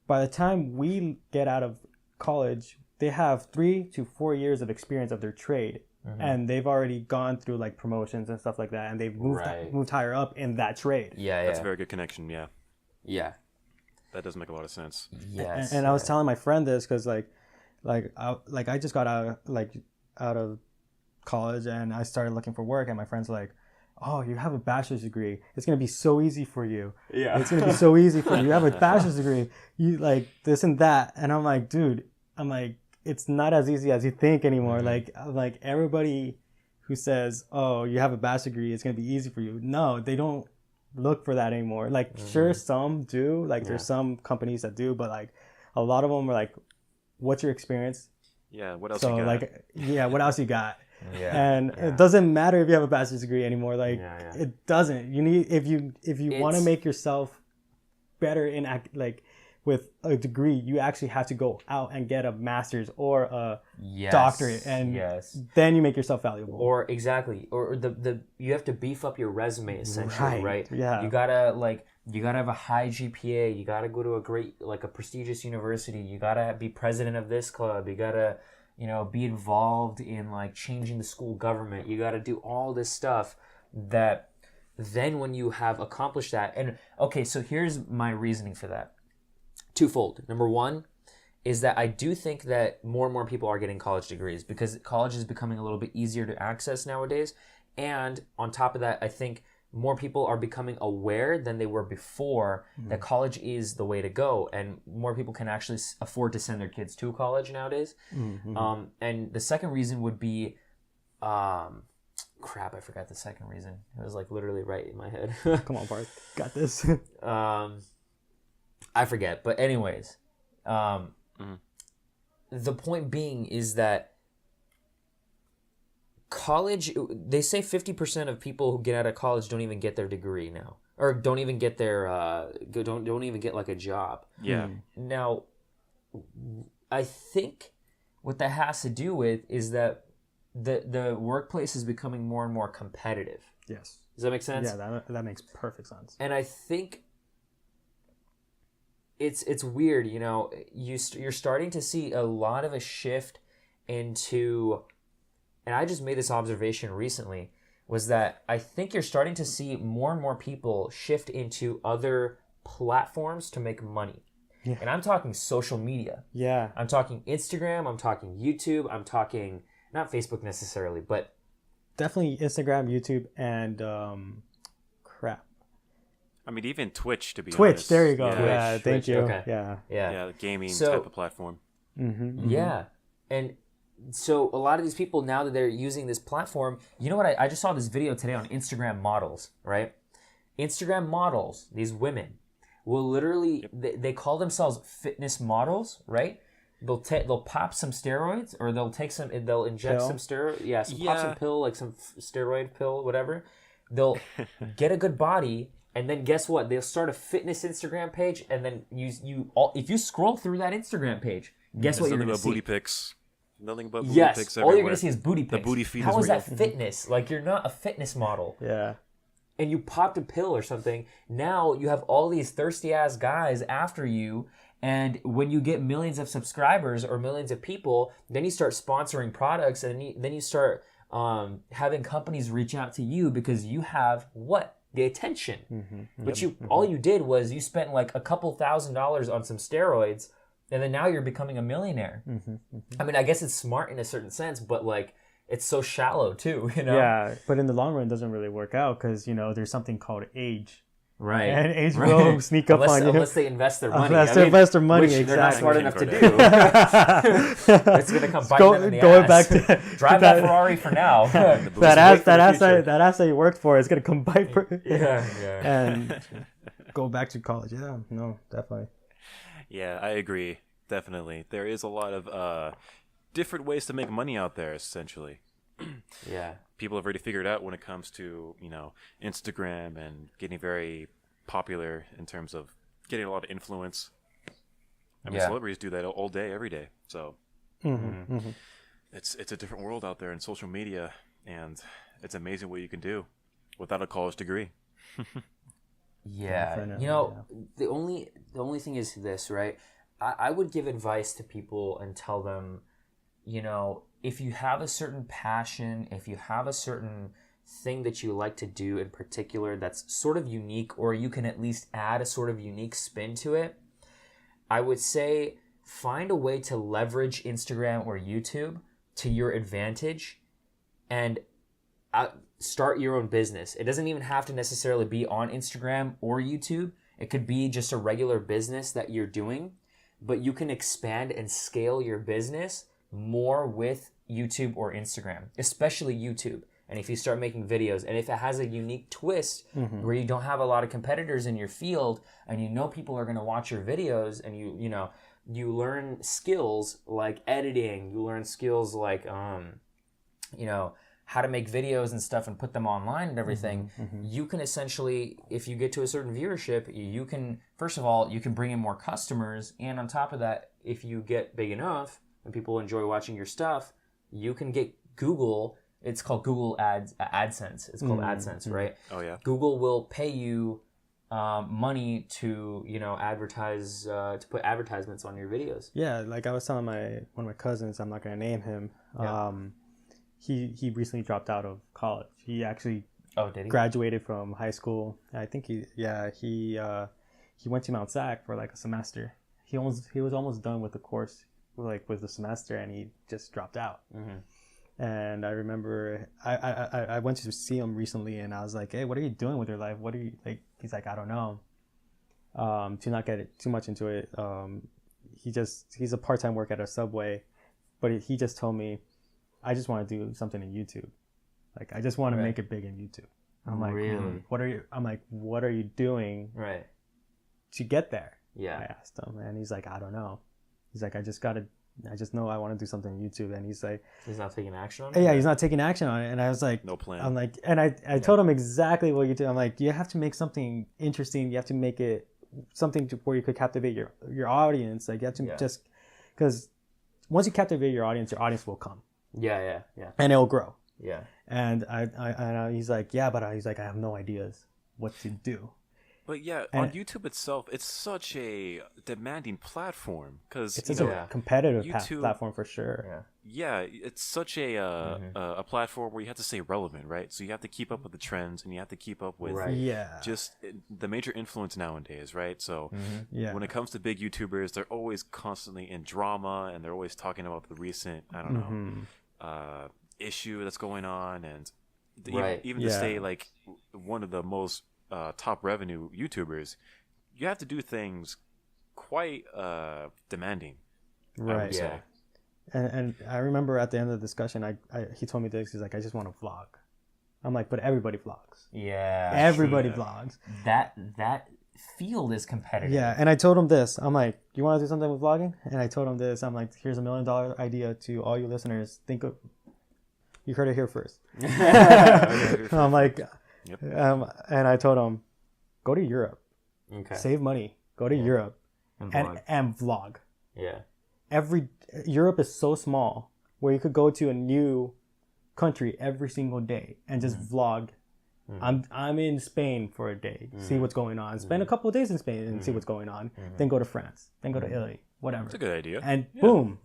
By the time we get out of college, they have 3 to 4 years of experience of their trade, and they've already gone through like promotions and stuff like that, and they've moved higher up in that trade. That's a very good connection. Yeah, that does make a lot of sense. Yes. And I was telling my friend this because I just got out of college, and I started looking for work, and my friend's like, oh, you have a bachelor's degree, it's going to be so easy for you. It's going to be so easy for you. You have a bachelor's degree, you like this and that. And I'm like, dude, it's not as easy as you think anymore. Like everybody who says, oh, you have a bachelor's degree, it's going to be easy for you. No, they don't look for that anymore. Sure, some do, there's some companies that do, but a lot of them are like, what's your experience? What else you got? What else you got? It doesn't matter if you have a bachelor's degree anymore. It doesn't. You need if you want to make yourself better in with a degree, you actually have to go out and get a master's or a doctorate, and then you make yourself valuable. Or you have to beef up your resume essentially, right? Yeah. You gotta have a high GPA. You gotta go to a prestigious university. You gotta be president of this club. You gotta be involved in changing the school government. You got to do all this stuff that then when you have accomplished that. And okay, so here's my reasoning for that. Twofold. Number one is that I do think that more and more people are getting college degrees because college is becoming a little bit easier to access nowadays. And on top of that, I think more people are becoming aware than they were before that college is the way to go, and more people can actually afford to send their kids to college nowadays. And the second reason would be, I forgot the second reason. It was literally right in my head. Come on, Bart, got this. I forget, but anyways, the point being is that college, they say 50% of people who get out of college don't even get their degree now, or don't even get their don't even get a job. Now, I think what that has to do with is that the workplace is becoming more and more competitive. Yes. Does that make sense? Yeah, that makes perfect sense. And I think it's weird, you're starting to see a lot of a shift into. And I just made this observation recently, was that I think you're starting to see more and more people shift into other platforms to make money. Yeah. And I'm talking social media. Yeah. I'm talking Instagram. I'm talking YouTube. I'm talking, not Facebook necessarily, but... Definitely Instagram, YouTube, and even Twitch, to be honest. Twitch, there you go. Yeah, thank you. Okay. Yeah, gaming type of platform. Yeah. And... So a lot of these people, now that they're using this platform, you know what? I just saw this video today on Instagram models, right? Instagram models, these women, will literally, they call themselves fitness models, right? They'll pop some steroids, or they'll inject some steroid, pop some pill, some steroid pill, whatever. They'll get a good body, And then guess what? They'll start a fitness Instagram page, and then if you scroll through that Instagram page, guess what you're going to see? Booty pics. Nothing but booty yes, pics everywhere. all you're going to see is booty pics. The booty feed How is is real. that fitness? Like, you're not a fitness model. Yeah. And you popped a pill or something. Now you have all these thirsty ass guys after you. And when you get millions of subscribers or millions of people, then you start sponsoring products, and then you start having companies reach out to you because you have what? The attention. But all you did was you spent like a couple $1,000s on some steroids, and then now you're becoming a millionaire. I mean, I guess it's smart in a certain sense, but like it's so shallow too, you know? Yeah, but in the long run, it doesn't really work out because, there's something called age. Right. And age will sneak up on you. Unless they invest their money. Unless they invest their money, which exactly. they're not smart enough to do. It's going to come biting them in the going ass. back to Drive that Ferrari for now. that asset you worked for is going to come bite for Yeah. And go back to college. Yeah, no, definitely. Yeah, I agree. Definitely. There is a lot of different ways to make money out there, essentially. Yeah. People have already figured out when it comes to, Instagram and getting very popular in terms of getting a lot of influence. I mean, celebrities do that all day, every day. So it's a different world out there in social media, and it's amazing what you can do without a college degree. Yeah. The only thing is this, right? I would give advice to people and tell them, if you have a certain passion, if you have a certain thing that you like to do in particular that's sort of unique, or you can at least add a sort of unique spin to it, I would say find a way to leverage Instagram or YouTube to your advantage and start your own business. It doesn't even have to necessarily be on Instagram or YouTube. It could be just a regular business that you're doing, but you can expand and scale your business more with YouTube or Instagram, especially YouTube. And if you start making videos, and if it has a unique twist where you don't have a lot of competitors in your field, and people are going to watch your videos, and you learn skills like editing, you learn skills like how to make videos and stuff and put them online and everything, you can essentially, if you get to a certain viewership, you can, first of all, you can bring in more customers, and on top of that, if you get big enough and people enjoy watching your stuff, you can get Google. It's called Google AdSense. It's called AdSense, right? Oh yeah. Google will pay you money to advertise to put advertisements on your videos. Yeah, like I was telling one of my cousins, I'm not gonna name him. Yeah. He recently dropped out of college. He actually did he? Graduated from high school. I think he went to Mount Sac for like a semester. He was almost done with the course, like with the semester, and he just dropped out. And I remember I went to see him recently, and I was like, hey, what are you doing with your life? What are you like? He's like, I don't know. To not get too much into it, he's a part-time work at a Subway, but he just told me, I just want to do something in YouTube. Like, I just want to make it big in YouTube. I'm like, really? What are you doing to get there? Yeah. I asked him, and he's like, I don't know. He's like, I just know I want to do something on YouTube. And he's like, he's not taking action on it? Yeah, he's not taking action on it. And I was like, no plan. I'm like, and I told him exactly what you do. I'm like, you have to make something interesting. You have to make it something where you could captivate your audience. Like, you have to just, because once you captivate your audience will come. Yeah. And it'll grow. Yeah. And he's like, he's like, I have no ideas what to do. But on YouTube itself, it's such a demanding platform because it's a competitive platform for sure. Yeah, it's such a platform where you have to stay relevant, right? So you have to keep up with the trends, and you have to keep up with just the major influence nowadays, right? So when it comes to big YouTubers, they're always constantly in drama, and they're always talking about the recent, issue that's going on, and even to stay like one of the most top revenue YouTubers, you have to do things quite demanding, I would say. And I remember at the end of the discussion, he told me this. He's like, I just want to vlog. I'm like, but everybody vlogs. Yeah, everybody vlogs. That field is competitive. Yeah, and I told him this. I'm like, you want to do something with vlogging? And I told him this. I'm like, here's $1 million idea to all you listeners. You heard it here first. I'm like. Yep. And I told him, go to Europe. Okay. Save money. Go to Europe and vlog. Yeah. Europe is so small where you could go to a new country every single day and just vlog. I'm in Spain for a day. See what's going on. Spend a couple of days in Spain and see what's going on. Then go to France. Then go to Italy. Whatever. That's a good idea. And boom.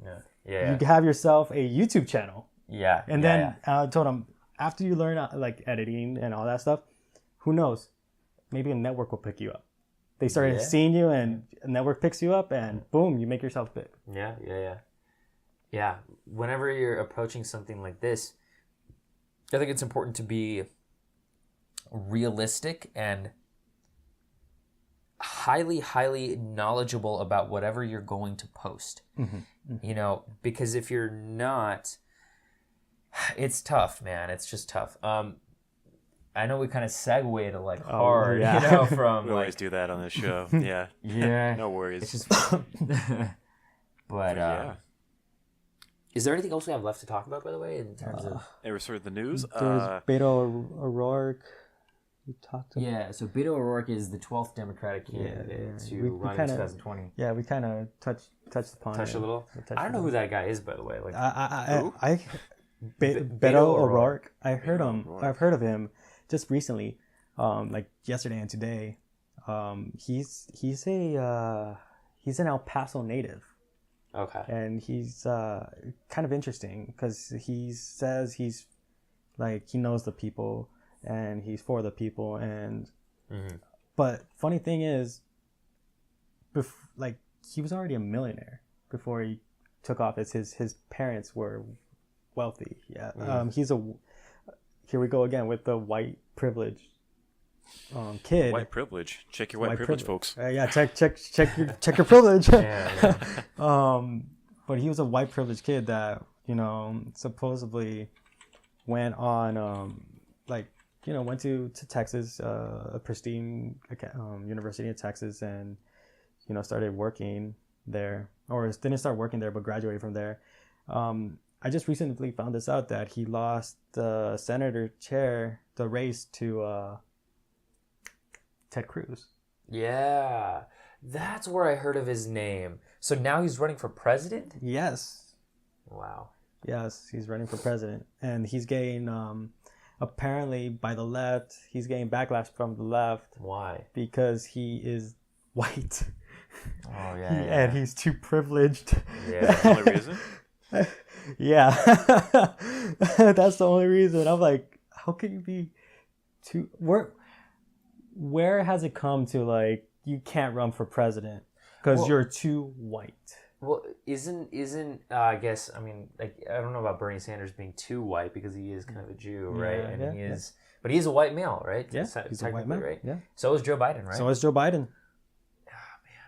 Yeah. You have yourself a YouTube channel. Yeah. And then I told him, after you learn like editing and all that stuff, who knows? Maybe a network will pick you up. They started seeing you, and a network picks you up, and boom, you make yourself big. Yeah. Whenever you're approaching something like this, I think it's important to be realistic and highly knowledgeable about whatever you're going to post. You know, because if you're not, it's tough, man. It's just tough. I know we kind of segued like hard, you know, from we always do that on this show. Yeah. Yeah. No worries. It's just, but is there anything else we have left to talk about, by the way, in terms of? Ever sort of the news? There's Beto O'Rourke. We talked about. Yeah, so Beto O'Rourke is the 12th Democratic candidate to run in 2020. Yeah, we kind of touched upon it. Touched a little? I don't know who that guy is, by the way. Like, Beto O'Rourke. I've heard of him just recently, like yesterday and today. He's an El Paso native. Okay. And he's kind of interesting because he says he's like he knows the people and he's for the people and but funny thing is like he was already a millionaire before he took office. His parents were wealthy. Here we go again with the white privilege kid. White privilege. Check your white privilege, folks. Check your privilege. But he was a white privileged kid that supposedly went on went to Texas, a pristine university in Texas, and started working there, or didn't start working there but graduated from there. I just recently found this out that he lost the senator chair, the race to Ted Cruz. Yeah, that's where I heard of his name. So now he's running for president? Yes. Wow. Yes, he's running for president, and he's getting apparently by the left. He's getting backlash from the left. Why? Because he is white. Oh yeah. And he's too privileged. Yeah. That's the only reason. Yeah. That's the only reason. I'm like, how can you be too? Where has it come to like you can't run for president because you're too white? Well, isn't I guess I mean like I don't know about Bernie Sanders being too white because he is kind of a Jew, right? And he is, but he's a white male, right? Yeah, he's a white male, right? Yeah. So is Joe Biden, right? So is Joe Biden.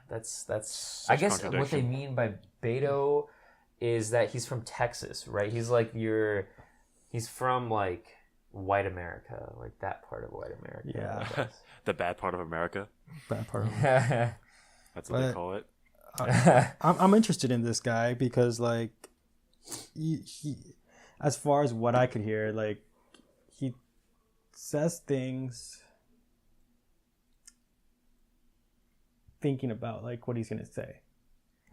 That's I guess what they mean by Beto is that he's from Texas, right? He's like he's from like white America, like that part of white America. Yeah. The bad part of America. Bad part of America. That's what they call it. I'm interested in this guy because like he as far as what I could hear, like he says things thinking about like what he's gonna say.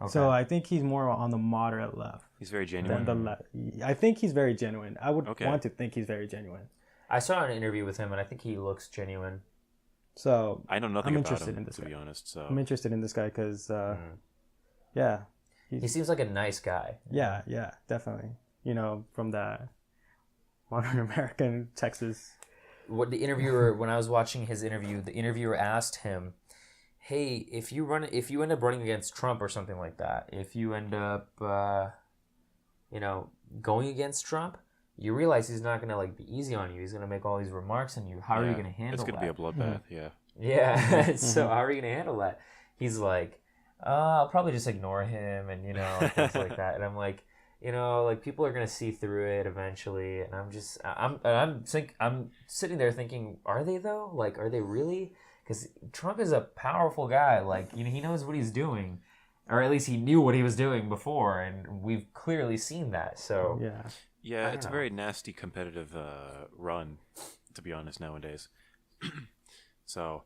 Okay. So I think he's more on the moderate left. He's very genuine. I think he's very genuine. I would want to think he's very genuine. I saw an interview with him, and I think he looks genuine. So I know nothing about him, to be honest. So I'm interested in this guy because, he seems like a nice guy. Yeah, definitely. From that modern American Texas. What the interviewer, when I was watching his interview, the interviewer asked him, hey, if you end up running against Trump or something like that, if you end up, going against Trump, you realize he's not going to like be easy on you. He's going to make all these remarks on you. How are you going to handle that? It's going to be a bloodbath, yeah. Yeah. So how are you going to handle that? He's like, I'll probably just ignore him and, things like that. And I'm like, like people are going to see through it eventually. And I'm sitting there thinking, are they though? Like, are they really? Because Trump is a powerful guy. Like, he knows what he's doing. Or at least he knew what he was doing before. And we've clearly seen that. So, yeah, it's a very nasty competitive run, to be honest, nowadays. So,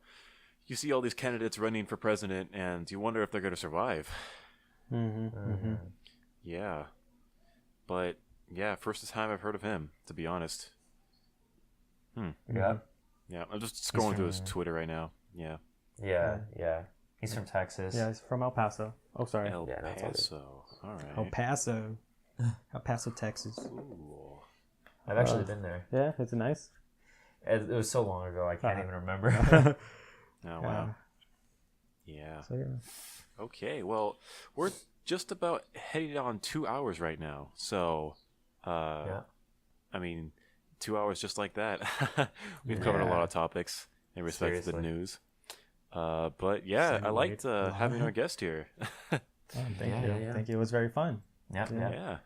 you see all these candidates running for president, and you wonder if they're going to survive. Yeah, but yeah, first time I've heard of him, to be honest. Yeah. Yeah, I'm just scrolling through his Twitter right now. Yeah. Yeah. He's from Texas. Yeah, he's from El Paso. Oh, sorry. El Yeah, that's all good. Paso. All right. El Paso. El Paso, Texas. Ooh. I've actually been there. Yeah, it's nice. It was so long ago, I can't even remember. Oh, wow. Yeah. So, yeah. Okay, well, we're just about heading on 2 hours right now. So, Yeah. I mean, 2 hours just like that. We've covered a lot of topics in respect to the news. But yeah, I liked having our guest here. Thank you. Yeah. Thank you. It was very fun. Yeah. Yeah.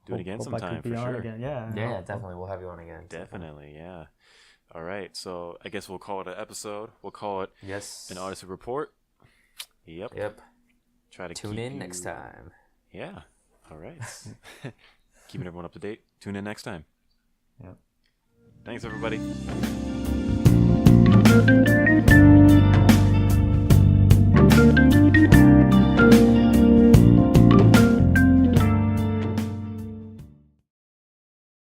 Do it again Hope I sometime could be for on sure. again. Yeah. Yeah, definitely. We'll have you on again. Definitely, yeah. All right, so I guess we'll call it an episode. We'll call it Yes. an Odyssey Report. Yep. Try to Tune in next time. Yeah. All right. Keeping everyone up to date. Tune in next time. Yep. Thanks, everybody.